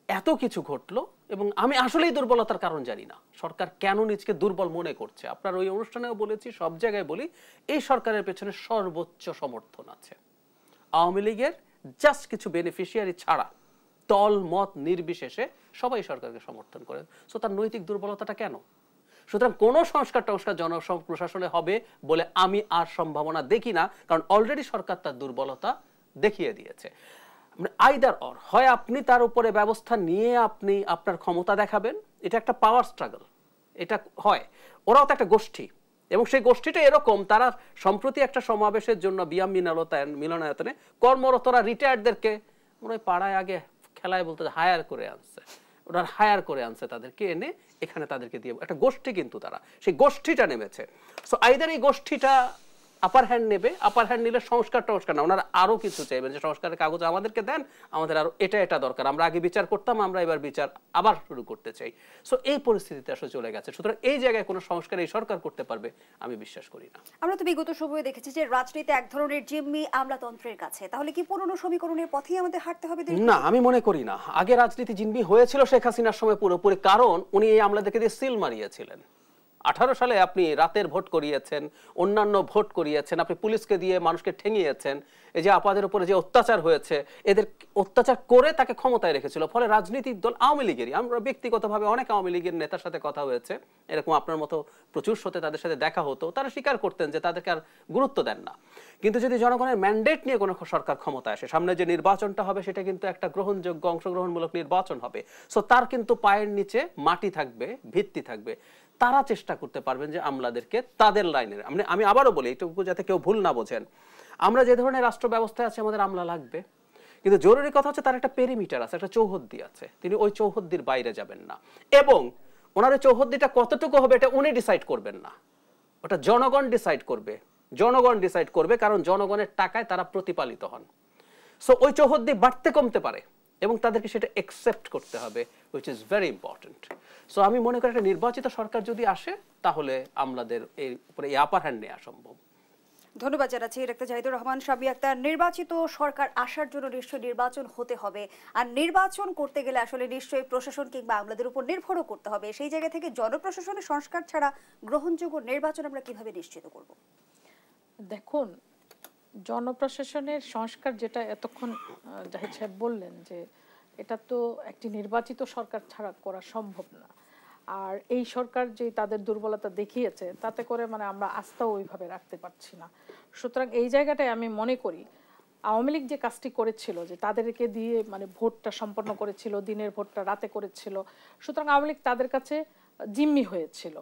এত কিছু ঘটলো, এবং আমি আসলেই দুর্বলতার কারণ জানি না সরকার কেন নিজকে দুর্বল মনে করছে। আপনার ওই অনুষ্ঠানেও বলেছি, সব জায়গায় বলি, এই সরকারের পেছনে সর্বোচ্চ সমর্থন আছে আওয়ামী লীগের। জাস্ট কিছু বেনিফিশিয়ারি ছাড়া দল মত নির্বিশেষে সবাই সরকারকে সমর্থন করে। সো তার নৈতিক দুর্বলতাটা কেন? সুতরাং কোনো সংস্কার প্রশাসনে হবে বলে আমি আর সম্ভাবনা দেখি না, কারণ অলরেডি সরকার তার দুর্বলতা দেখিয়ে দিয়েছে। আইদার অর, হয় আপনি তার উপরে ব্যবস্থা নিয়ে আপনি আপনার ক্ষমতা দেখাবেন, এটা একটা পাওয়ার স্ট্রাগল, এটা হয়। ওরাও তো একটা গোষ্ঠী, এবং সেই গোষ্ঠীটা এরকম, তারা সম্প্রতি একটা সমাবেশের জন্য বিয়াম মিলনায়তনে কর্মরতরা রিটায়ার্ডদেরকে মনে হয় পাড়ায় আগে খেলায় বলতে হায়ার করে আনছে, ওরা হায়ার করে আনছে তাদেরকে, এনে এখানে তাদেরকে দিয়ে একটা গোষ্ঠী, কিন্তু তারা সেই গোষ্ঠীটা নেমেছে। সো আইদার এই গোষ্ঠীটা আপার হ্যান্ড নেবে, আপার হ্যান্ড নিলে সংস্কার না, ওনারা আরো কিছু চাইবেন যে সংস্কারের কাগজ আমাদেরকে দেন, আমাদের আরো এটা দরকার, আমরা আগে বিচার করতাম, আমরা এবার বিচার আবার শুরু করতে চাই। সো এই পরিস্থিতিতে আসলে চলে গেছে। সুতরাং এই জায়গায় কোনো সংস্কার এই সরকার করতে পারবে আমি বিশ্বাস করি না। আমরা তো বিগত সময়ে দেখেছি যে রাজনীতি এক ধরনের জিম্মি আমলাতন্ত্রের কাছে, তাহলে কি পুরনো সমীকরণের পথেই আমাদের হাঁটতে হবে? না, আমি মনে করি না। আগে রাজনীতি জিম্মি হয়েছিল শেখ হাসিনার সময় পুরোপুরি, কারণ উনি এই আমলাদেরকে দিয়ে সিল মারিয়েছিলেন। 18 সালে আপনি রাতের ভোট করিয়েছেন, অন্যান্য ভোট করিয়েছেন, আপনি পুলিশকে দিয়ে মানুষকে ঠেঙিয়েছেন। এই যে আপাদের উপরে যে অত্যাচার হয়েছে, এদের অত্যাচার করে তাকে ক্ষমতায় রেখেছিল। ফলে রাজনৈতিক দল আওয়ামী লীগেরই, আমরা ব্যক্তিগতভাবে অনেক আওয়ামী লীগের নেতার সাথে কথা হয়েছে, এরকম আপনার মতো প্রচুর সাথে তাদের সাথে দেখা হতো, তারা স্বীকার করতেন যে তাদেরকে আর গুরুত্ব দেন না। কিন্তু যদি জনগণের ম্যান্ডেট নিয়ে কোনো সরকার ক্ষমতায় আসে, সামনে যে নির্বাচনটা হবে সেটা কিন্তু একটা গ্রহণযোগ্য অংশগ্রহণমূলক নির্বাচন হবে। সো তার কিন্তু পায়ের নিচে মাটি থাকবে, ভিত্তি থাকবে। তারা চেষ্টা করতে পারবেন যে আমলাদেরকে তাদের লাইনের, আমি আবারও বলি এটুকু যাতে কেউ ভুল না বোঝেন, আমরা যে ধরনের রাষ্ট্র ব্যবস্থায় আছে আমাদের আমলা লাগবে, কিন্তু জরুরি কথা হচ্ছে তার একটা পেরিমিটার আছে, একটা চৌহদ্দি আছে, তিনি ওই চৌহদ্দির বাইরে যাবেন না। এবং ওনার ওই চৌহদ্দিটা কতটুকু হবে এটা উনি ডিসাইড করবেন না, ওটা জনগণ ডিসাইড করবে। জনগণ ডিসাইড করবে, কারণ জনগণের টাকায় তারা প্রতিপালিত হন। সো ওই চৌহদ্দি বাড়তে কমতে পারে, এবং তাদেরকে সেটা অ্যাকসেপ্ট করতে হবে, which is very important. So আমি মনে করি একটা নির্বাচিত সরকার যদি আসে, তাহলে আমলাদের এই উপরে এই আপার হ্যান্ড নেওয়া সম্ভব। ধন্যবাদ জানাচ্ছি ডাক্তার জাহিদুর রহমান। সাবি আক্তার, নির্বাচিত সরকার আসার জন্য নিশ্চয়ই নির্বাচন হতে হবে, আর নির্বাচন করতে গেলে আসলে নিশ্চয়ই প্রশাসন কিংবা আমলাদের উপর নির্ভরও করতে হবে। সেই জায়গা থেকে জনপ্রশাসনের সংস্কার ছাড়া গ্রহণযোগ্য নির্বাচন আমরা কিভাবে নিশ্চিত করব? দেখুন, জনপ্রশাসনের সংস্কার যেটা এতক্ষণ জাহিদ সাহেব বললেন, যে এটা তো একটি নির্বাচিত সরকার ছাড়া করা সম্ভব না। আর এই সরকার যে তাদের দুর্বলতা দেখিয়েছে, তাতে করে মানে আমরা আস্থাও ওইভাবে রাখতে পারছি না। সুতরাং এই জায়গাটায় আমি মনে করি আওয়ামী লীগ যে কাজটি করেছিল যে তাদেরকে দিয়ে মানে ভোটটা সম্পন্ন করেছিল, দিনের ভোটটা রাতে করেছিল, সুতরাং আওয়ামী লীগ তাদের কাছে জিম্মি হয়েছিল।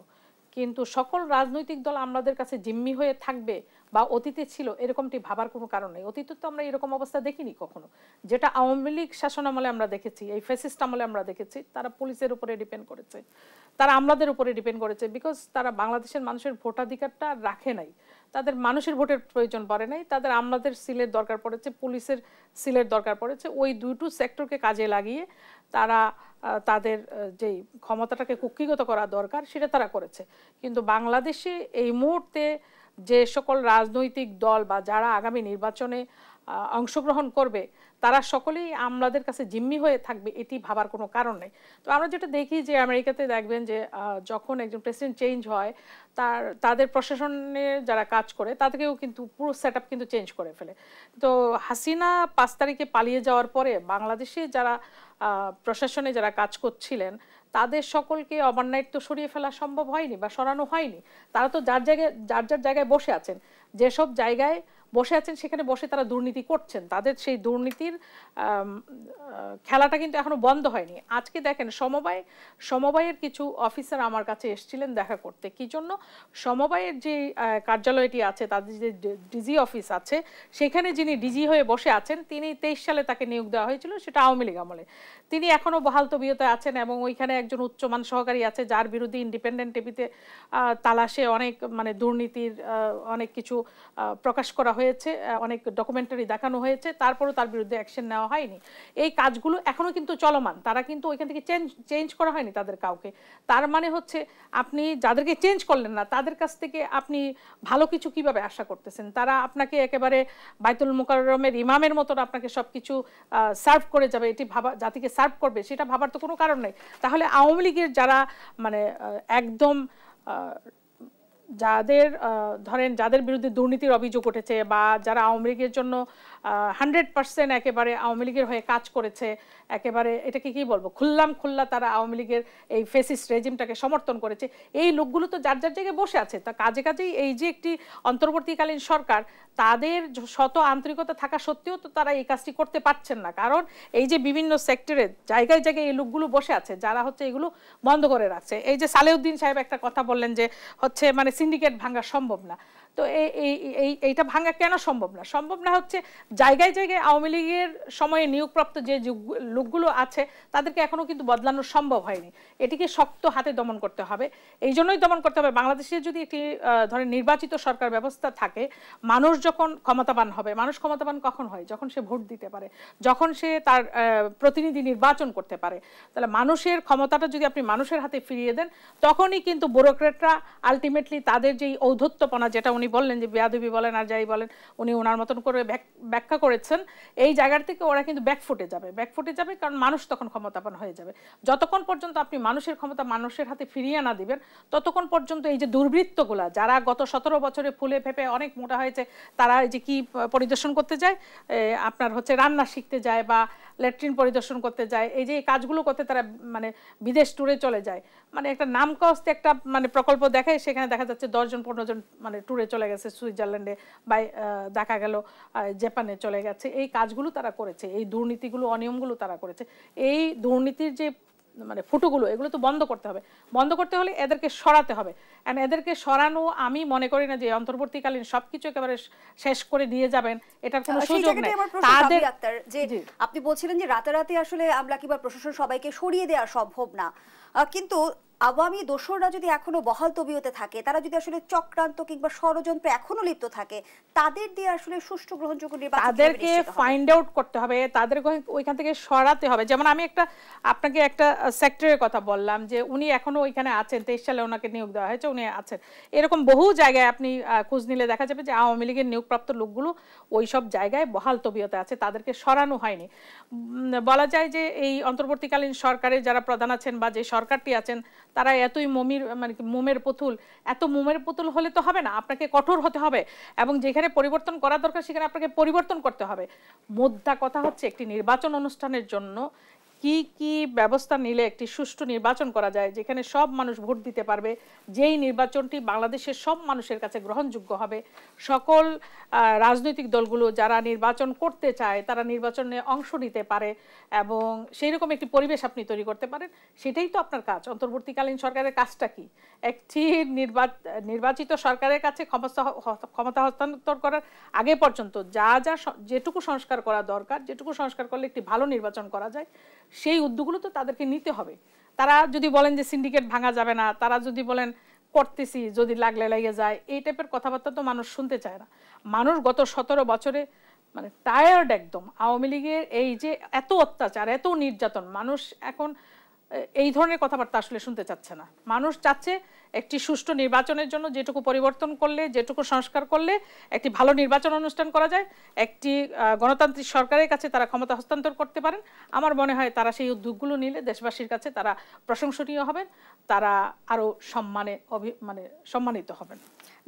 কিন্তু সকল রাজনৈতিক দল আমাদের কাছে জিম্মি হয়ে থাকবে বা অতীতে ছিল এরকমটি ভাবার কোনো কারণ নেই। অতীতে তো আমরা এরকম অবস্থা দেখিনি কখনো। যেটা আওয়ামী লীগ শাসন আমলে আমরা দেখেছি, এই ফ্যাসিস্ট আমলে আমরা দেখেছি, তারা পুলিশের উপরে ডিপেন্ড করেছে, তারা আমলাদের উপরে ডিপেন্ড করেছে, বিকজ তারা বাংলাদেশের মানুষের ভোটাধিকারটা রাখে নাই, তাদের মানুষের ভোটের প্রয়োজন পড়ে নাই, তাদের আমলাদের সিলের দরকার পড়েছে, পুলিশের সিলের দরকার পড়েছে। ওই দুটো সেক্টরকে কাজে লাগিয়ে তারা তাদের যেই ক্ষমতাটাকে কুক্ষিগত করা দরকার সেটা তারা করেছে। কিন্তু বাংলাদেশে এই মুহূর্তে যে সকল রাজনৈতিক দল বা যারা আগামী নির্বাচনে অংশগ্রহণ করবে তারা সকলেই আমলাদের কাছে জিম্মি হয়ে থাকবে, এটি ভাবার কোনো কারণ নেই। তো আমরা যেটা দেখি যে আমেরিকাতে দেখবেন যে যখন একজন প্রেসিডেন্ট চেঞ্জ হয় তাদের প্রশাসনে যারা কাজ করে তাদেরকেও কিন্তু পুরো সেট আপ কিন্তু চেঞ্জ করে ফেলে। তো হাসিনা 5 তারিখে পালিয়ে যাওয়ার পরে বাংলাদেশে যারা প্রশাসনে যারা কাজ করছিলেন তাদের সকলকে ওভারনাইট তো সরিয়ে ফেলা সম্ভব হয়নি বা সরানো হয়নি। তারা তো যার জায়গায় বসে আছেন, যেসব জায়গায় বসে আছেন সেখানে বসে তারা দুর্নীতি করছেন, তাদের সেই দুর্নীতির খেলাটা কিন্তু এখনো বন্ধ হয়নি। আজকে দেখেন সমবায়ের কিছু অফিসার আমার কাছে এসেছিলেন দেখা করতে। কি জন্য? সমবায়ের যে কার্যালয়টি আছে, তাদের যে ডিজি অফিস আছে, সেখানে যিনি ডিজি হয়ে বসে আছেন তিনি 23 সালে তাকে নিয়োগ দেওয়া হয়েছিল, সেটা আওয়ামী লীগ আমলে। তিনি এখনো বহাল তবিয়তে আছেন এবং ওইখানে একজন উচ্চমান সহকারী আছে যার বিরুদ্ধে ইন্ডিপেন্ডেন্ট টিভিতে তালাশে অনেক মানে দুর্নীতির অনেক কিছু প্রকাশ করা হয়েছে, অনেক ডকুমেন্টারি দেখানো হয়েছে, তারপরেও তার বিরুদ্ধে অ্যাকশন নেওয়া হয়নি। এই কাজগুলো এখনো কিন্তু চলমান, তারা কিন্তু ওইখান থেকে চেঞ্জ করা হয়নি তাদের কাউকে। তার মানে হচ্ছে আপনি যাদেরকে চেঞ্জ করলেন না তাদের কাছ থেকে আপনি ভালো কিছু কিভাবে আশা করতেছেন? তারা আপনাকে একেবারে বাইতুল মুকাররমের ইমামের মতন আপনাকে সবকিছু সার্ভ করে যাবে, এটি ভাবা জাতিকে সার্ভ করবে সেটা ভাবার তো কোনো কারণ নেই। তাহলে আওয়ামী লীগের যারা মানে একদম যাদের বিরুদ্ধে দুর্নীতির অভিযোগ উঠেছে বা যারা আওয়ামী লীগের জন্য 100% একেবারে আওয়ামী লীগের হয়ে কাজ করেছে, একেবারে এটাকে কি বলবো খোল্লা তারা আওয়ামী লীগের এই ফেসিস্ট রেজিমটাকে সমর্থন করেছে, এই লোকগুলো তো যার জায়গায় বসে আছে। তা কাজেই এই যে একটি অন্তর্বর্তীকালীন সরকার, তাদের শত আন্তরিকতা থাকা সত্ত্বেও তো তারা এই কাজটি করতে পারছেন না, কারণ এই যে বিভিন্ন সেক্টরে জায়গায় এই লোকগুলো বসে আছে যারা হচ্ছে এগুলো বন্ধ করে রাখছে। এই যে সালেউদ্দিন সাহেব একটা কথা বললেন যে হচ্ছে মানে সিন্ডিকেট ভাঙা সম্ভব না, তো এইটা ভাঙা কেন সম্ভব না? সম্ভব না হচ্ছে জায়গায় আওয়ামী লীগের সময়ে নিয়োগপ্রাপ্ত যে লোকগুলো আছে তাদেরকে এখনো কিন্তু বদলানো সম্ভব হয়নি। এটিকে শক্ত হাতে দমন করতে হবে। এই জন্যই দমন করতে হবে, বাংলাদেশে যদি একটি ধরেন নির্বাচিত সরকার ব্যবস্থা থাকে, মানুষ যখন ক্ষমতাবান হবে, মানুষ ক্ষমতাবান কখন হয়? যখন সে ভোট দিতে পারে, যখন সে তার প্রতিনিধি নির্বাচন করতে পারে। তাহলে মানুষের ক্ষমতাটা যদি আপনি মানুষের হাতে ফিরিয়ে দেন, তখনই কিন্তু ব্যুরোক্রেটরা আলটিমেটলি তাদের যেই ঔদ্ধত্যপনা, যেটা উনি বললেন যে বেয়াদবি বলেন আর যাই বলেন, উনি ওনার মতন করে ব্যাখ্যা করেছেন, এই জায়গার থেকে ওরা কিন্তু ব্যাকফুটে যাবে, কারণ মানুষ তখন ক্ষমতাবান হয়ে যাবে। যতক্ষণ পর্যন্ত আপনি মানুষের ক্ষমতা মানুষের হাতে ফিরিয়ে না দিবেন, ততক্ষণ পর্যন্ত এই যে দুর্বৃত্তগুলা যারা গত 17 বছরে ফুলে ফেপে অনেক মোটা হয়েছে, তারা এই যে কি পরিদর্শন করতে যায়, আপনার হচ্ছে রান্না শিখতে যায় বা ল্যাট্রিন পরিদর্শন করতে যায়, এই যে এই কাজগুলো করতে তারা মানে বিদেশ ট্যুরে চলে যায়। মানে একটা নামকাস্তে একটা মানে প্রকল্প দেখায়, সেখানে দেখা যাচ্ছে 10 জন 15 জন মানে ট্যুরে চলে গেছে সুইজারল্যান্ডে বা দেখা গেল জাপানে চলে গেছে। এই কাজগুলো তারা করেছে, এই দুর্নীতিগুলো অনিয়মগুলো তারা করেছে। এই দুর্নীতির যে মানে ফুটোগুলো, এগুলো তো বন্ধ করতে হবে। বন্ধ করতে হলে এদেরকে সরাতে হবে। এন্ড এদেরকে সরানো আমি মনে করি না যে অন্তর্বর্তীকালীন সবকিছু একেবারে শেষ করে দিয়ে যাবেন, এটার কোনো সুযোগ নেই। তাদের যে আপনি বলছিলেন যে রাতারাতি আসলে আমলা কিংবা প্রশাসন সবাইকে সরিয়ে দেওয়া সম্ভব না, কিন্তু আওয়ামী দোসররা যদি এখনো বহাল তবিয়তে থাকে, তারা যদি আসলে চক্রান্ত কিংবা ষড়যন্ত্রে এখনো লিপ্ত থাকে, তাদের দিয়ে আসলে সুষ্ঠু গ্রহণযোগ্য নির্বাচন তাদেরকে ফাইন্ড আউট করতে হবে, তাদেরকে ওইখান থেকে সরাতে হবে। যেমন আমি আপনাকে একটা সেক্টরের কথা বললাম যে উনি এখনো ওইখানে আছেন, 23 সালে ওনাকে নিয়োগ দেওয়া হয়েছে, উনি আছেন। এরকম বহু জায়গায় আপনি খোঁজ নিলে দেখা যাবে যে আওয়ামী লীগের নিয়োগপ্রাপ্ত লোকগুলো ওই সব জায়গায় বহাল তবিয়তে আছে, তাদেরকে সরানো হয়নি। বলা যায় যে এই অন্তর্বর্তীকালীন সরকারে যারা প্রধান আছেন বা যে সরকারটি আছেন, তারা এতই মোমের পুতুল, এত মোমের পুতুল হলে তো হবে না, আপনাকে কঠোর হতে হবে এবং যেখানে পরিবর্তন করা দরকার সেখানে আপনাকে পরিবর্তন করতে হবে। মুদ্রা কথা হচ্ছে একটি নির্বাচন অনুষ্ঠানের জন্য কি কি ব্যবস্থা নিলে একটি সুষ্ঠু নির্বাচন করা যায়, যেখানে সব মানুষ ভোট দিতে পারবে, যেই নির্বাচনটি বাংলাদেশের সব মানুষের কাছে গ্রহণযোগ্য হবে, সকল রাজনৈতিক দলগুলো যারা নির্বাচন করতে চায় তারা নির্বাচনে অংশ নিতে পারে, এবং সেই রকম একটি পরিবেশ আপনি তৈরি করতে পারেন, সেটাই তো আপনার কাজ। অন্তর্বর্তীকালীন সরকারের কাজটা কি? একটি নির্বাচিত সরকারের কাছে ক্ষমতা হস্তান্তর করার আগে পর্যন্ত যেটুকু সংস্কার করা দরকার, যেটুকু সংস্কার করলে একটি ভালো নির্বাচন করা যায়, সেই উদ্যোগগুলো তো তাদেরকে নিতে হবে। তারা যদি বলেন যে সিন্ডিকেট ভাঙা যাবে না, তারা যদি বলেন করতেছি যদি লাগলে লেগে যায়, এই টাইপের কথাবার্তা তো মানুষ শুনতে চায় না। মানুষ গত 17 বছরে মানে টায়ার্ড একদম। আওয়ামী লীগের এই যে এত অত্যাচার, এত নির্যাতন, মানুষ এখন এই ধরনের কথাবার্তা আসলে শুনতে চাচ্ছে না। মানুষ চাচ্ছে একটি সুষ্ঠু নির্বাচনের জন্য যেটুকু পরিবর্তন করলে, যেটুকু সংস্কার করলে একটি ভালো নির্বাচন অনুষ্ঠান করা যায়, একটি গণতান্ত্রিক সরকারের কাছে তারা ক্ষমতা হস্তান্তর করতে পারেন। আমার মনে হয় তারা সেই উদ্যোগগুলো নিলে দেশবাসীর কাছে তারা প্রশংসনীয় হবেন, তারা আরও সম্মানিত হবেন।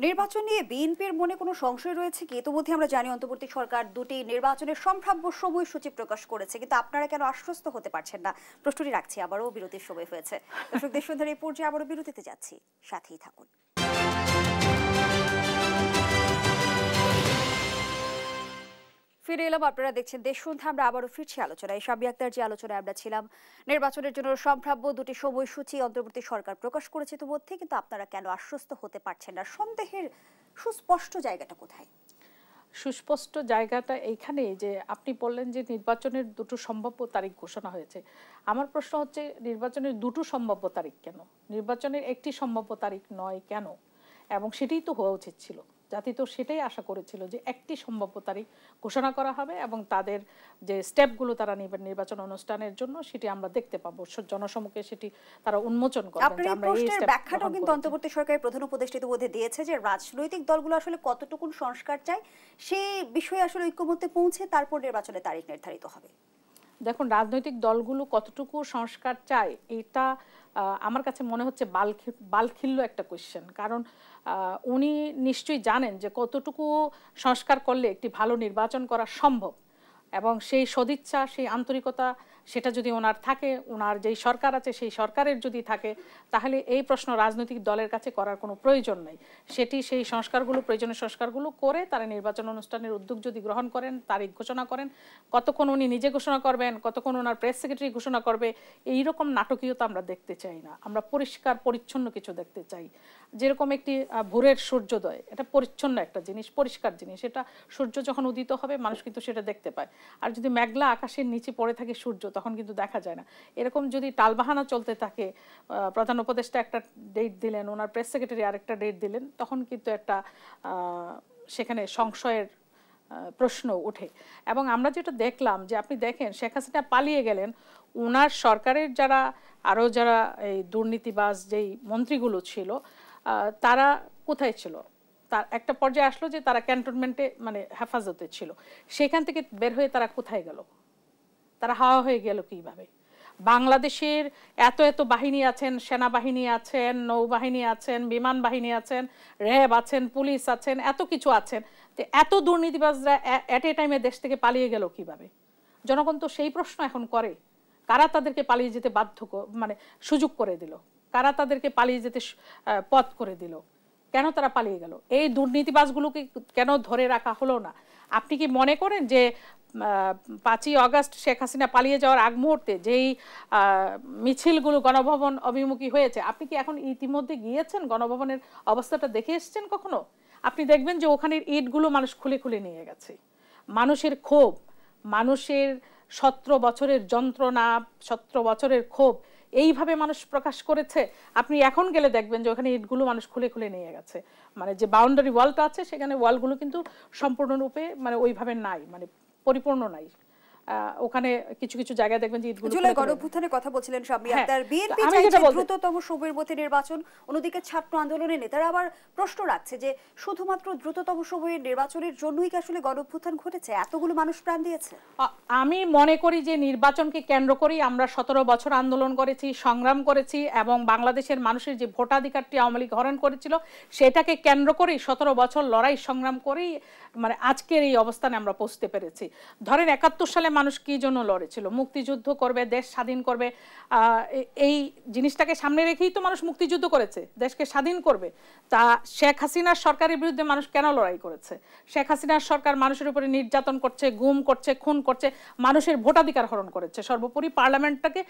নির্বাচন নিয়ে বিএনপির মনে কোনো সংশয় রয়েছে কি? ইতিমধ্যে আমরা জানি অন্তর্বর্তী সরকার দুটি নির্বাচনের সম্ভাব্য সময়সূচি প্রকাশ করেছে, কিন্তু আপনারা কেন আশ্বস্ত হতে পারছেন না? প্রশ্নটি রাখছি, আবারও বিরতির সময় হয়েছে। দর্শক, দেশ সন্ধ্যার এই পর্যায়ে আবারও বিরতিতে যাচ্ছি, সাথেই থাকুন। ফিরে এলাম, আপনারা দেখছেন দেশ সন্ধ্যা। আমরা আবারও ফিরছি আলোচনায়। সাবিয়া আক্তার, যে আলোচনায় আমরা ছিলাম, নির্বাচনের জন্য সম্ভাব্য দুটি সময়সূচি অন্তর্বর্তী সরকার প্রকাশ করেছে ইতিমধ্যে, কিন্তু আপনারা কেন আশ্বস্ত হতে পারছেন না? সন্দেহের সুস্পষ্ট জায়গাটা কোথায়? সুস্পষ্ট জায়গাটা এইখানে যে আপনি বললেন যে নির্বাচনের দুটো সম্ভাব্য তারিখ ঘোষণা হয়েছে। আমার প্রশ্ন হচ্ছে, নির্বাচনের দুটো সম্ভাব্য তারিখ কেন? নির্বাচনের একটি সম্ভাব্য তারিখ নয় কেন? এবং সেটাই তো হওয়া উচিত ছিল। জাতি তো সেটাই আশা করেছিল যে একটি সম্ভাব্য তারিখ ঘোষণা করা হবে এবং তাদের যে স্টেপগুলো তারা নেবেন নির্বাচন অনুষ্ঠানের জন্য, সেটি আমরা দেখতে পাবো, জনসমক্ষে সেটি তারা উন্মোচন করবেন। আপনার এই প্রশ্নের ব্যাখ্যাটাও কিন্তু অন্তর্বর্তী সরকারের প্রধান উপদেষ্টা ইতিমধ্যে দিয়েছে, যে রাজনৈতিক দলগুলো আসলে কতটুকু সংস্কার চায় সেই বিষয়ে আসলে ঐক্যমত্যে পৌঁছে তারপর নির্বাচনের তারিখ নির্ধারিত হবে। দেখুন, রাজনৈতিক দলগুলো কতটুকু সংস্কার চায় এটা আমার কাছে মনে হচ্ছে বালখিল্য একটা কোয়েশ্চেন। কারণ উনি নিশ্চয়ই জানেন যে কতটুকু সংস্কার করলে একটি ভালো নির্বাচন করা সম্ভব, এবং সেই সদিচ্ছা, সেই আন্তরিকতা সেটা যদি ওনার থাকে, ওনার যেই সরকার আছে সেই সরকারের যদি থাকে, তাহলে এই প্রশ্ন রাজনৈতিক দলের কাছে করার কোনো প্রয়োজন নেই। সেটি সেই সংস্কারগুলো, প্রয়োজনীয় সংস্কারগুলো করে তারা নির্বাচন অনুষ্ঠানের উদ্যোগ যদি গ্রহণ করেন, তারিখ ঘোষণা করেন, কতক্ষণ উনি নিজে ঘোষণা করবেন, কতক্ষণ ওনার প্রেস সেক্রেটারি ঘোষণা করবে, এইরকম নাটকীয়তা আমরা দেখতে চাই না। আমরা পরিষ্কার পরিচ্ছন্ন কিছু দেখতে চাই। যেরকম একটি ভোরের সূর্যোদয়, এটা পরিচ্ছন্ন একটা জিনিস, পরিষ্কার জিনিস। এটা সূর্য যখন উদিত হবে মানুষ কিন্তু সেটা দেখতে পায়। আর যদি মেঘলা আকাশের নিচে পড়ে থাকে সূর্য, তখন কিন্তু দেখা যায় না। এরকম যদি টালবাহানা চলতে থাকে, প্রধান উপদেষ্টা একটা ডেট দিলেন, ওনার প্রেস সেক্রেটারি আরেকটা ডেট দিলেন, তখন কিন্তু একটা সেখানে সংশয়ের প্রশ্ন ওঠে। এবং আমরা যেটা দেখলাম, যে আপনি দেখেন শেখ হাসিনা পালিয়ে গেলেন, ওনার সরকারের যারা এই দুর্নীতিবাজ যেই মন্ত্রীগুলো ছিল, তারা কোথায় ছিল? তার একটা পর্যায়ে আসলো যে তারা ক্যান্টনমেন্টে হেফাজতে ছিল। সেখান থেকে বের হয়ে তারা কোথায় গেল? তারা হাওয়া হয়ে গেল কিভাবে? বাংলাদেশের এত এত বাহিনী আছেন, সেনাবাহিনী আছেন, নৌবাহিনী আছেন, বিমান বাহিনী আছেন, র্যাব আছেন, পুলিশ আছেন, এত কিছু আছেন, তো এত দুর্নীতিবাজরা এট এ টাইমে দেশ থেকে পালিয়ে গেল কিভাবে? জনগণ তো সেই প্রশ্ন এখন করে। কারা তাদেরকে পালিয়ে যেতে সুযোগ করে দিল? কারা তাদেরকে পালিয়ে যেতে পথ করে দিল? কেন তারা পালিয়ে গেল? এই দুর্নীতিবাজগুলোকে কেন ধরে রাখা হলো না? আপনি কি মনে করেন যে 5ই আগস্ট শেখ হাসিনা পালিয়ে যাওয়ার আগ মুহূর্তে যেই মিছিলগুলো গণভবন অভিমুখী হয়েছে, আপনি কি এখন ইতিমধ্যে গিয়েছেন গণভবনের অবস্থাটা দেখে এসেছেন কখনো? আপনি দেখবেন যে ওখানের ইটগুলো মানুষ খুলে খুলে নিয়ে গেছে। মানুষের ক্ষোভ, মানুষের 17 বছরের যন্ত্রণা, 17 বছরের ক্ষোভ এইভাবে মানুষ প্রকাশ করেছে। আপনি এখন গেলে দেখবেন যে ওখানে ইটগুলো মানুষ খুলে খুলে নিয়ে গেছে। যে বাউন্ডারি ওয়ালটা আছে, সেখানে ওয়ালগুলো কিন্তু সম্পূর্ণরূপে ওইভাবে নাই, পরিপূর্ণ নাই। ওখানে কিছু কিছু জায়গায় দেখবেন যে ইটগুলো জুলাই গণঅভ্যুত্থানের কথা বলছিলেন সাবিয়া আক্তার। বিএনপি চাইছে দ্রুততম সময়ের মধ্যে নির্বাচন, অন্যদিকে ছাত্র আন্দোলনের নেতারা আবার প্রশ্ন রাখছে যে শুধুমাত্র দ্রুততম সময়ের নির্বাচনের জন্যই কি আসলে গণঅভ্যুত্থান ঘটেছে? এতগুলো মানুষ প্রাণ দিয়েছে। আমি মনে করি যে নির্বাচনকে কেন্দ্র করেই আমরা 17 বছর আন্দোলন করেছি, সংগ্রাম করেছি, এবং বাংলাদেশের মানুষের যে ভোটাধিকারটি আওয়ামী লীগ হরণ করেছিল সেটাকে কেন্দ্র করেই 17 বছর লড়াই সংগ্রাম করেই আজকের এই অবস্থানে আমরা পৌঁছতে পেরেছি। ধরেন 71 সালে মানুষ কি জন্য লড়েছিল? মুক্তিযুদ্ধ করবে, দেশ স্বাধীন করবে, এই জিনিসটাকে সামনে রেখেই তো মানুষ মুক্তিযুদ্ধ করেছে, দেশকে স্বাধীন করবে। তা শেখ হাসিনার সরকারের বিরুদ্ধে মানুষ কেন লড়াই করেছে? শেখ হাসিনার সরকার মানুষের উপরে নির্যাতন করছে, গুম করছে, খুন করছে, মানুষের ভোটাধিকার হরণ করেছে, সর্বোপরি পার্লামেন্টটাকে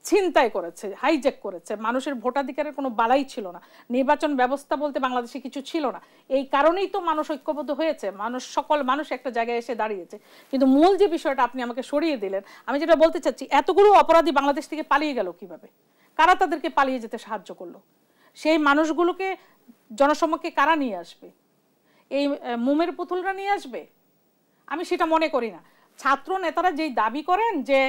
ছিনতাই করেছে, হাইজ্যাক করেছে। মানুষের ভোটাধিকারের কোনো বালাই ছিল না, নির্বাচন ব্যবস্থা বলতে বাংলাদেশে কিছু ছিল না। এই কারণেই তো মানুষ ঐক্যবদ্ধ হয়েছে, সকল মানুষ একটা জায়গায় এসে দাঁড়িয়েছে। কিন্তু মূল যে বিষয়টা আপনি আমাকে সরিয়ে দিলেন, আমি যেটা বলতে চাচ্ছি, এতগুলো অপরাধী বাংলাদেশ থেকে পালিয়ে গেল কিভাবে? কারা তাদেরকে পালিয়ে যেতে সাহায্য করলো? সেই মানুষগুলোকে জনসমক্ষে কারা নিয়ে আসবে? এই মোমের পুতুলরা নিয়ে আসবে? আমি সেটা মনে করি না। ছাত্র নেতারা যেই দাবি করেন যে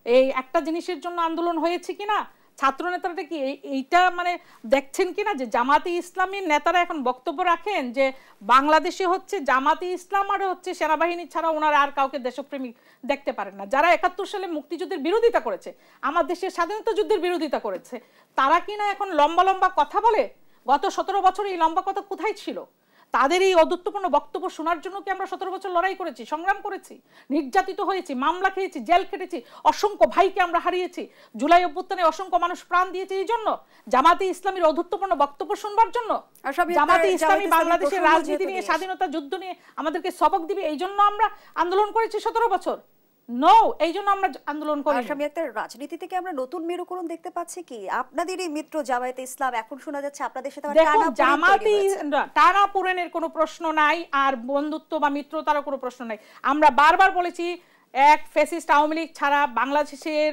এই একটা জিনিসের জন্য আন্দোলন হয়েছে কিনা, ছাত্র নেতারা কি এইটা মানে দেখছেন কিনা যে জামাতে ইসলামীর নেতারা এখন বক্তব্য রাখেন যে বাংলাদেশে হচ্ছে জামাতে ইসলাম আর হচ্ছে সেনাবাহিনী ছাড়া ওনারা আর কাউকে দেশপ্রেমিক দেখতে পারেন না। যারা ৭১ সালে মুক্তিযুদ্ধের বিরোধিতা করেছে, আমার দেশের স্বাধীনতা যুদ্ধের বিরোধিতা করেছে, তারা কিনা এখন লম্বা লম্বা কথা বলে? গত ১৭ বছর এই লম্বা কথা কোথায় ছিল? তাদের এই অদ্ভুতপূর্ণ বক্তব্য শোনার জন্য কি আমরা ১৭ বছর লড়াই করেছি, সংগ্রাম করেছি, নির্যাতিত হয়েছি, মামলা খেয়েছি, জেল খেটেছি, অসংখ্য ভাইকে আমরা হারিয়েছি, জুলাই অভ্যুত্থানে অসংখ্য মানুষ প্রাণ দিয়েছে এই জন্য, জামাতে ইসলামীর অদ্ভুতপূর্ণ বক্তব্য শুনবার জন্য? জামাতে ইসলামী বাংলাদেশের রাজনীতি নিয়ে, স্বাধীনতা যুদ্ধ নিয়ে আমাদেরকে সবক দিবে এই জন্য আমরা আন্দোলন করেছি ১৭ বছর? নো, এই জন্য আমরা আন্দোলন করি। আসামি একটা রাজনীতি থেকে আমরা নতুন মেরুকরণ দেখতে পাচ্ছি কি? আপনাদেরই মিত্র জামায়াতে ইসলাম, এখন শোনা যাচ্ছে আপনাদের সাথে জামাতি টানাপোড়েনের কোনো প্রশ্ন নাই, আর বন্ধুত্ব বা মিত্রতারও কোনো প্রশ্ন নাই। আমরা বারবার বলেছি, এক ফ্যাসিস্ট আওয়ামী লীগ ছাড়া বাংলাদেশের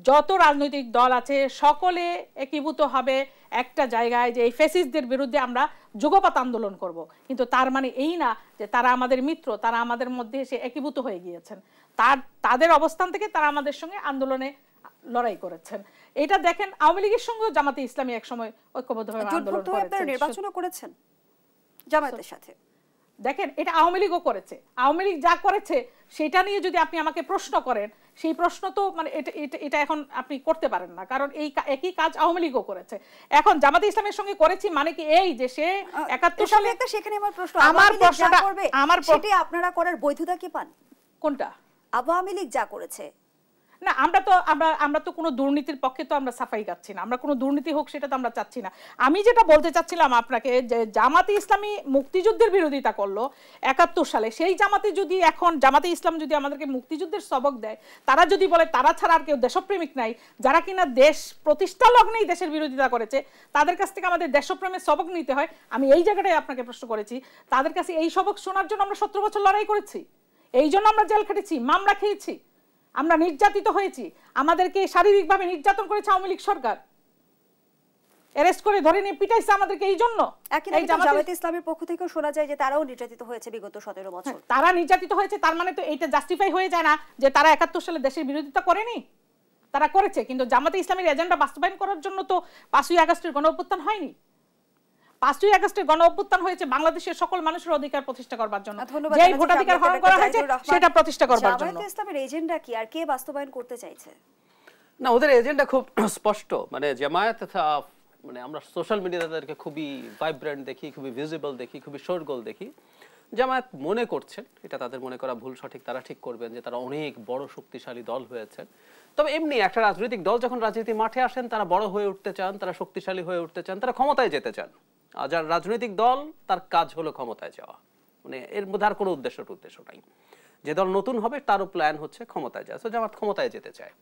যত রাজনৈতিক দল আছে সকলে একীভূত হবে একটা জায়গায় যে এই ফ্যাসিস্টদের বিরুদ্ধে আমরা যুগপৎ আন্দোলন করব। কিন্তু তার মানে এই না যে তারা আমাদের মিত্র, তারা আমাদের মধ্যে এসে একীভূত হয়ে গিয়েছেন। তাদের অবস্থান থেকে তারা আমাদের সঙ্গে আন্দোলনে লড়াই করেছেন। এটা দেখেন, আওয়ামী লীগের সঙ্গেও জামাতে ইসলামী একসময় ঐক্যবদ্ধভাবে আন্দোলন করেছে, নির্বাচনও করেছেন জামায়াতের সাথে। দেখেন, এটা আওয়ামী লীগও করেছে। আওয়ামী লীগ যা করেছে সেটা নিয়ে যদি আপনি আমাকে প্রশ্ন করেন, সেই প্রশ্ন তো মানে এটা এখন আপনি করতে পারেন না, কারণ এই একই কাজ আওয়ামী লীগও করেছে। এখন জামাতে ইসলামের সঙ্গে করেছি মানে কি এই যে সে ৭১ সালে, সেখানে আমার প্রশ্ন, সেটা আপনারা করার বৈধতা কি পান? কোনটা? আওয়ামী লীগ যা করেছে না, আমরা তো কোনো দুর্নীতির পক্ষে তো আমরা সাফাই গাচ্ছি না, আমরা কোনো দুর্নীতি হোক সেটা তো আমরা চাচ্ছি না। আমি যেটা বলতে চাচ্ছিলাম আপনাকে, যে জামাতে ইসলামী মুক্তিযুদ্ধের বিরোধিতা করলো ৭১ সালে, সেই জামাতে যদি এখন জামাতে ইসলাম যদি আমাদেরকে মুক্তিযুদ্ধের সবক দেয়, তারা যদি বলে তারা ছাড়া আর কেউ দেশপ্রেমিক নাই, যারা কিনা দেশ প্রতিষ্ঠা লগ্নেই দেশের বিরোধিতা করেছে, তাদের কাছ থেকে আমাদের দেশপ্রেমের সবক নিতে হয়, আমি এই জায়গাটায় আপনাকে প্রশ্ন করেছি। তাদের কাছে এই সবক শোনার জন্য আমরা ১৭ বছর লড়াই করেছি, এই জন্য আমরা জেল খেটেছি, মামলা খেয়েছি, আমরা নির্যাতিত হয়েছি, আমাদেরকে শারীরিকভাবে নির্যাতন করেছে আওয়ামী লীগ সরকার, অ্যারেস্ট করে ধরে নিয়ে পিটাইছে আমাদেরকে এই জন্য। জামায়াতে ইসলামের পক্ষ থেকেও শোনা যায় যে তারাও নির্যাতিত হয়েছে বিগত ১৭ বছর। তারা নির্যাতিত হয়েছে, তার মানে তো এইটা জাস্টিফাই হয়ে যায় না যে তারা ৭১ সালে দেশের বিরোধিতা করেনি, তারা করেছে। কিন্তু জামাতে ইসলামের এজেন্ডা বাস্তবায়ন করার জন্য তো ৫ই আগস্টের গণঅভ্যুত্থান হয়নি। ৫ই আগস্টের গণঅভ্যুত্থান হয়েছে বাংলাদেশের সকল মানুষের অধিকার প্রতিষ্ঠা করবার জন্য, যে ভোটাধিকার হরণ করা হয়েছে সেটা প্রতিষ্ঠা করবার জন্য। জামায়াতে ইসলামের এজেন্ডা কি, আর কে বাস্তবায়ন করতে চাইছে? না, ওদের এজেন্ডা খুব স্পষ্ট। মানে জামায়াত, মানে আমরা সোশ্যাল মিডিয়াতে তাদেরকে খুবই ভাইব্রেন্ট দেখি, খুবই ভিজিবল দেখি, খুবই শোরগোল দেখি। জামায়াত মনে করছেন, এটা তাদের মনে করা ভুল সঠিক তারা ঠিক করবেন, যে তারা অনেক বড় শক্তিশালী দল হয়েছেন। তবে এমনি একটা রাজনৈতিক দল যখন রাজনীতি মাঠে আসেন, তারা বড় হয়ে উঠতে চান, তারা শক্তিশালী হয়ে উঠতে চান, তারা ক্ষমতায় যেতে চান। আর যার রাজনৈতিক দল, তার কাজ হলো ক্ষমতায় যাওয়া, মানে এর মধ্যে আর কোনো উদ্দেশ্য নাই। যে দল নতুন হবে তারও প্ল্যান হচ্ছে ক্ষমতায় যাওয়া। তো জামাত ক্ষমতায় যেতে চায়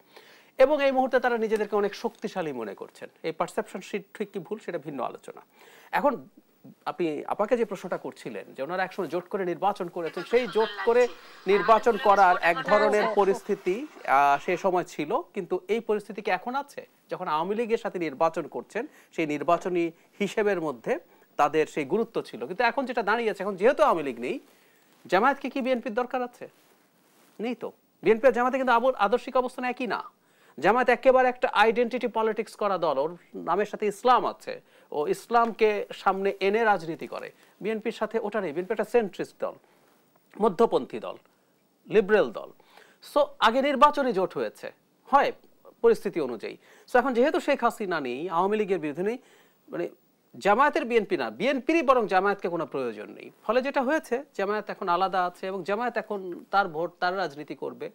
এবং এই মুহূর্তে তারা নিজেদেরকে অনেক শক্তিশালী মনে করছেন। এই পারসেপশন ঠিক কি ভুল সেটা ভিন্ন আলোচনা। এখন আপনি আপনাকে যে প্রশ্নটা করছিলেন যে ওনারা একসময় জোট করে নির্বাচন করেছেন, সেই জোট করে নির্বাচন করার এক ধরনের পরিস্থিতি সে সময় ছিল, কিন্তু এই পরিস্থিতি কি এখন আছে? যখন আওয়ামী লীগের সাথে নির্বাচন করছেন, সেই নির্বাচনী হিসেবের মধ্যে তাদের সেই গুরুত্ব ছিল, কিন্তু এখন যেটা দাঁড়িয়েছে, এখন যেহেতু আওয়ামী লীগ নেই, জামায়াতকে কি বিএনপির দরকার আছে? নেই তো। বিএনপি আর জামায়াতে কিন্তু আদর্শিক অবস্থান একই না। জামায়াত একেবারে একটা আইডেন্টিটি পলিটিক্স করা দল, ওর নামের সাথে ইসলাম আছে, ও ইসলামকে সামনে এনে রাজনীতি করে। বিএনপির সাথে ওটা নেই। বিএনপি একটা সেন্ট্রিস্ট দল, মধ্যপন্থী দল, লিবারেল দল। সো আগে নির্বাচনী জোট হয়েছে, হয় পরিস্থিতি অনুযায়ী। সো এখন যেহেতু শেখ হাসিনা নেই, আওয়ামী লীগের বিরুদ্ধে নেই, মানে জামায়াতের বিএনপি না, বিএনপিরই বরং জামায়াতকে কোনো প্রয়োজন নেই। ফলে যেটা হয়েছে, জামায়াত এখন আলাদা আছে এবং জামায়াত এখন তার ভোট, তার রাজনীতি করবে।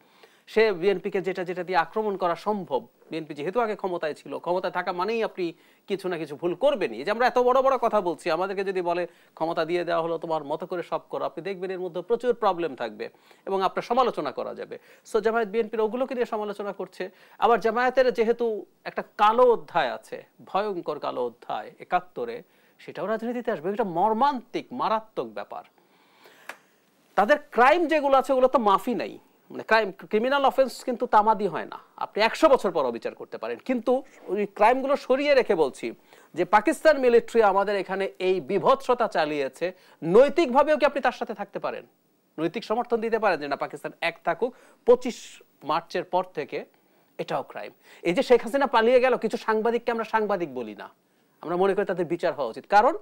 সে বিএনপিকে যেটা যেটা দিয়ে আক্রমণ করা সম্ভব, বিএনপি যেহেতু আগে ক্ষমতায় ছিল, ক্ষমতায় থাকা মানেই আপনি কিছু না কিছু ভুল করবেনই। যে আমরা এত বড় বড় কথা বলছি, আমাদেরকে যদি বলে ক্ষমতা দিয়ে দেওয়া হলো, তোমার মতো করে সব করো, আপনি দেখবেন এর মধ্যে প্রচুর প্রবলেম থাকবে এবং আপনার সমালোচনা করা যাবে। সো জামায়াত বিএনপির ওগুলোকে নিয়ে সমালোচনা করছে। আবার জামায়াতের যেহেতু একটা কালো অধ্যায় আছে, ভয়ঙ্কর কালো অধ্যায় ৭১-এ, সেটাও রাজনীতিতে আসবে। এটা মর্মান্তিক মারাত্মক ব্যাপার। তাদের ক্রাইম যেগুলো আছে ওগুলো তো মাফি নাই, মানে ক্রিমিনাল অফেন্স কিন্তু তামাদি হয় না, আপনি 100 বছর পর বিচার করতে পারেন। কিন্তু ওই ক্রাইমগুলো সরিয়ে রেখে বলছি যে পাকিস্তান মিলিটারি আমাদের এখানে এই বিভৎসতা চালিয়েছে, নৈতিকভাবেও কি আপনি তার সাথে থাকতে পারেন? নৈতিক সমর্থন দিতে পারেন যে না পাকিস্তান এক থাকুক? 25 মার্চের পর থেকে এটাও ক্রাইম। এই যে শেখ হাসিনা পালিয়ে গেল, কিছু সাংবাদিককে আমরা সাংবাদিক বলি না, আমরা মনে করি তাদের বিচার হওয়া উচিত। কারণ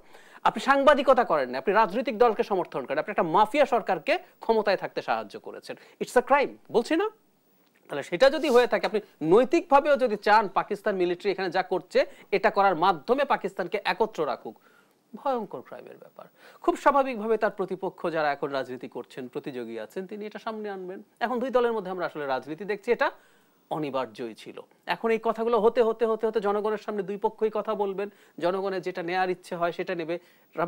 আপনি সাংবাদিকতা করেন না, আপনি রাজনৈতিক দলকে সমর্থন করেন, আপনি একটা মাফিয়া সরকারকে ক্ষমতায় থাকতে সাহায্য করেছেন। ইটস আ ক্রাইম, বলছি না? তাহলে সেটা যদি হয়ে থাকে, আপনি নৈতিকভাবেও যদি চান পাকিস্তান মিলিটারি এখানে যা করছে এটা করার মাধ্যমে পাকিস্তানকে একত্র রাখুক, ভয়ঙ্কর ক্রাইমের ব্যাপার। খুব স্বাভাবিকভাবে তার প্রতিপক্ষ যারা এখন রাজনীতি করছেন, প্রতিযোগী আছেন, তিনি এটা সামনে আনবেন। এখন দুই দলের মধ্যে আমরা আসলে রাজনীতি দেখছি, এটা অনিবার্যই ছিল। এখন এই কথাগুলো হতে হতে হতে হতে জনগণের সামনে দুই পক্ষই কথা বলবেন, জনগণের যেটা নেয়ার ইচ্ছে হয় সেটা নেবে।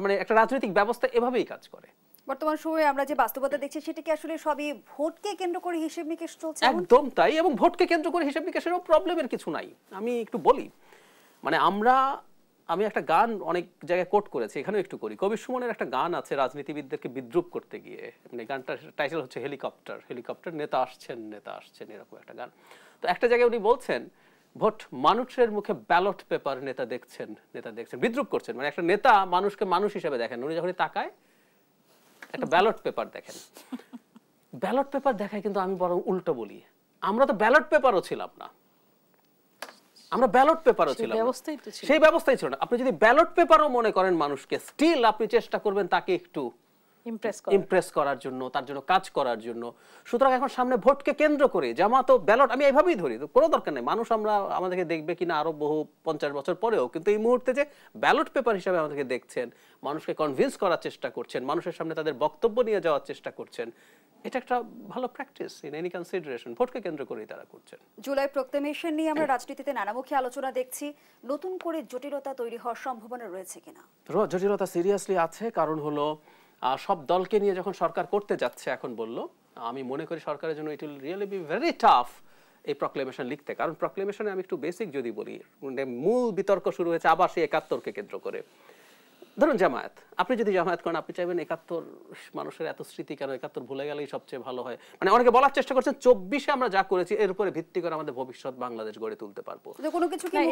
মানে একটা রাজনৈতিক ব্যবস্থা এভাবেই কাজ করে। বর্তমান সময়ে আমরা যে বাস্তবতা দেখছি সেটা কি আসলে সবই ভোটকে কেন্দ্র করে হিসেব নিকেশ চলছে? একদম তাই। এবং ভোটকে কেন্দ্র করে হিসেব নিকেশেরও প্রবলেমের কিছু নাই। আমি একটু বলি, মানে আমি একটা গান অনেক জায়গায় কোট করেছি, এখানেও একটু করি। কবি সুমনের একটা গান আছে রাজনীতিবিদদেরকে বিদ্রুপ করতে গিয়ে, মানে গানটার টাইটেল হচ্ছে হেলিকপ্টার। হেলিকপ্টার, নেতা আসছেন নেতা আসছেন, এরকম একটা গান। তো একটা জায়গায় উনি বলছেন ভোট মানুষের মুখে ব্যালট পেপার, নেতা দেখছেন নেতা দেখছেন, বিদ্রুপ করছেন। মানে একটা নেতা মানুষকে মানুষ হিসেবে দেখেন, উনি যখনই তাকায় একটা ব্যালট পেপার দেখেন। ব্যালট পেপার দেখায়, কিন্তু আমি বরং উল্টো বলি, আমরা তো ব্যালট পেপারও ছিলাম না, আমরা ব্যালট পেপারও ছিলাম না, সেই ব্যবস্থাই ছিল না। আপনি যদি ব্যালট পেপারও মনে করেন মানুষকে, স্টিল আপনি চেষ্টা করবেন তাকে একটু ইমপ্রেস করার জন্য, তার জন্য কাজ করার জন্য। সুতরাং এখন সামনে ভোটকে কেন্দ্র করে জামাত ও ব্যালট, আমি এইভাবেই ধরি, কোনো দরকার নেই মানুষ আমাদেরকে দেখবে কিনা আরো বহু 50 বছর পরেও, কিন্তু এই মুহূর্তে যে ব্যালট পেপার হিসাবে আমাদেরকে দেখছেন, মানুষকে কনভিন্স করার চেষ্টা করছেন, মানুষের সামনে তাদের বক্তব্য নিয়ে যাওয়ার চেষ্টা করছেন, এটা একটা ভালো প্র্যাকটিস ইন এনি কনসিডারেশন। ভোটকে কেন্দ্র করেই তারা করছেন। জুলাই প্রক্লেমেশন নিয়ে আমরা রাজনীতিতে নানামুখী আলোচনা দেখছি, নতুন করে জটিলতা তৈরি হওয়ার সম্ভাবনা রয়েছে কিনা? জটিলতা সিরিয়াসলি আছে। কারণ হলো সব দলকে নিয়ে যখন সরকার করতে যাচ্ছে, এখন বললো, আমি মনে করি সরকারের জন্য it will really be very tough এই প্রক্লেমেশন লিখতে। কারণ প্রক্লেমেশনে আমি একটু বেসিক যদি বলি, মূল বিতর্ক শুরু হয়েছে আবার সেই ৭১-কে কেন্দ্র করে। ধরুন জামায়াত, আপনি যদি জামায়াত করেন, আপনি চাইবেন ৭১ মানুষের এত স্মৃতি কেন, ৭১ ভুলে গেলেই সবচেয়ে ভালো হয়। মানে অনেকে বলার চেষ্টা করছেন ২৪-এ আমরা যা করেছি এর উপরে ভিত্তি করে আমাদের ভবিষ্যৎ বাংলাদেশ গড়ে তুলতে পারবো।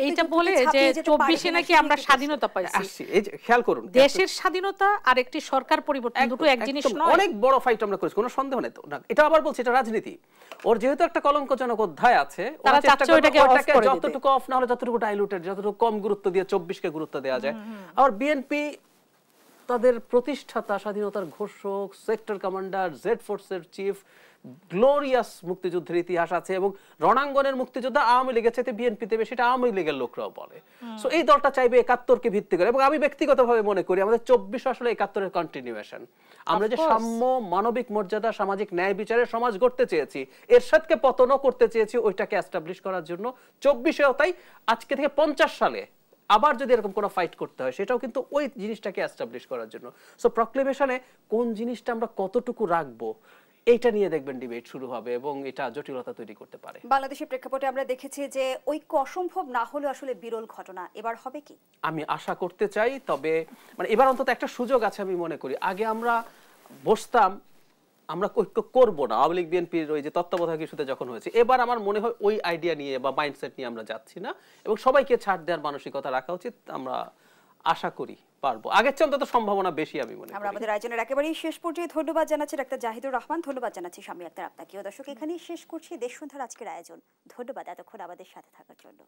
এইটা বলে যে ২৪-এ নাকি আমরা স্বাধীনতা পাইছি। এই যে খেয়াল করুন, দেশের স্বাধীনতা আর একটি সরকার পরিবর্তন দুটো এক জিনিস নয়। অনেক বড় ফাইট আমরা করেছি, কোনো সন্দেহ নেই। এটা আবার বলছি, এটা রাজনীতি। ওর যেহেতু একটা কলঙ্কজনক অধ্যায় আছে, ওরা চেষ্টা করে যতটুকু অফ না হলে যতটুকু ডাইলুটেড, যতটুকু কম গুরুত্ব দিয়ে ২৪-কে গুরুত্ব দেওয়া যায়। আর বিএনপি তাদের প্রতিষ্ঠাতা, স্বাধীনতার ঘোষক, সেক্টর কমান্ডার, জেড ফোর্সের চিফ, গ্লোরিয়াস মুক্তিযুদ্ধের ইতিহাস আছে, এবং রণাঙ্গনের মুক্তিযোদ্ধা আওয়ামী লীগের চাইতে বিএনপিতে বেশি, এটা আওয়ামী লীগের লোকরাও বলে। সো এই দলটা চাইবে ৭১-কে ভিত্তি করে, এবং আমি ব্যক্তিগতভাবে মনে করি আমাদের ২৪ আসলে ৭১-এর কন্টিনিউয়েশন। আমরা যে সাম্য, মানবিক মর্যাদা, সামাজিক ন্যায় বিচারের সমাজ গড়তে চেয়েছি, এরশাদকে পতনও করতে চেয়েছি, ওইটাকে এস্টাবলিশ করার জন্য ২৪-এও তাই। আজকে থেকে ৫০ সালে আবার যদি এরকম কোনো ফাইট করতে হয়, সেটাও কিন্তু ওই জিনিসটাকে এস্টাবলিশ করার জন্য। সো প্রক্লেমেশনে কোন জিনিসটা আমরা কতটুকু রাখবো, এইটা নিয়ে দেখবেন ডিবেট শুরু হবে, এবং এটা জটিলতা তৈরি করতে পারে। বাংলাদেশের প্রেক্ষাপটে আমরা দেখেছি যে ঐক্য অসম্ভব না হলে আসলে বিরল ঘটনা, এবার হবে কি? আমি আশা করতে চাই, তবে মানে এবার অন্তত একটা সুযোগ আছে আমি মনে করি। আগে আমরা বসতাম, আমরা ঐক্য করবো না, আওয়ামী লীগ বিএনপির ওই যে তত্ত্বাবধায়ক ইস্যুতে যখন হয়েছে, এবার আমার মনে হয় ওই আইডিয়া নিয়ে বা মাইন্ডসেট নিয়ে আমরা যাচ্ছি না, এবং সবাইকে ছাড় দেওয়ার মানসিকতা রাখা উচিত। আমরা আশা করি পারবো, আগের চেয়ে অন্তত সম্ভাবনা বেশি আমি মনে করি। আমরা আমাদের আয়োজনের একেবারেই শেষ পর্যায়ে ধন্যবাদ জানাচ্ছি ডাক্তার জাহিদুর রহমান, ধন্যবাদ জানাচ্ছি শামীম আক্তার আপনাকেও। দর্শক, এখানেই শেষ করছি দেশসন্ধ্যার আজকের আয়োজন। ধন্যবাদ এতক্ষণ আমাদের সাথে থাকার জন্য।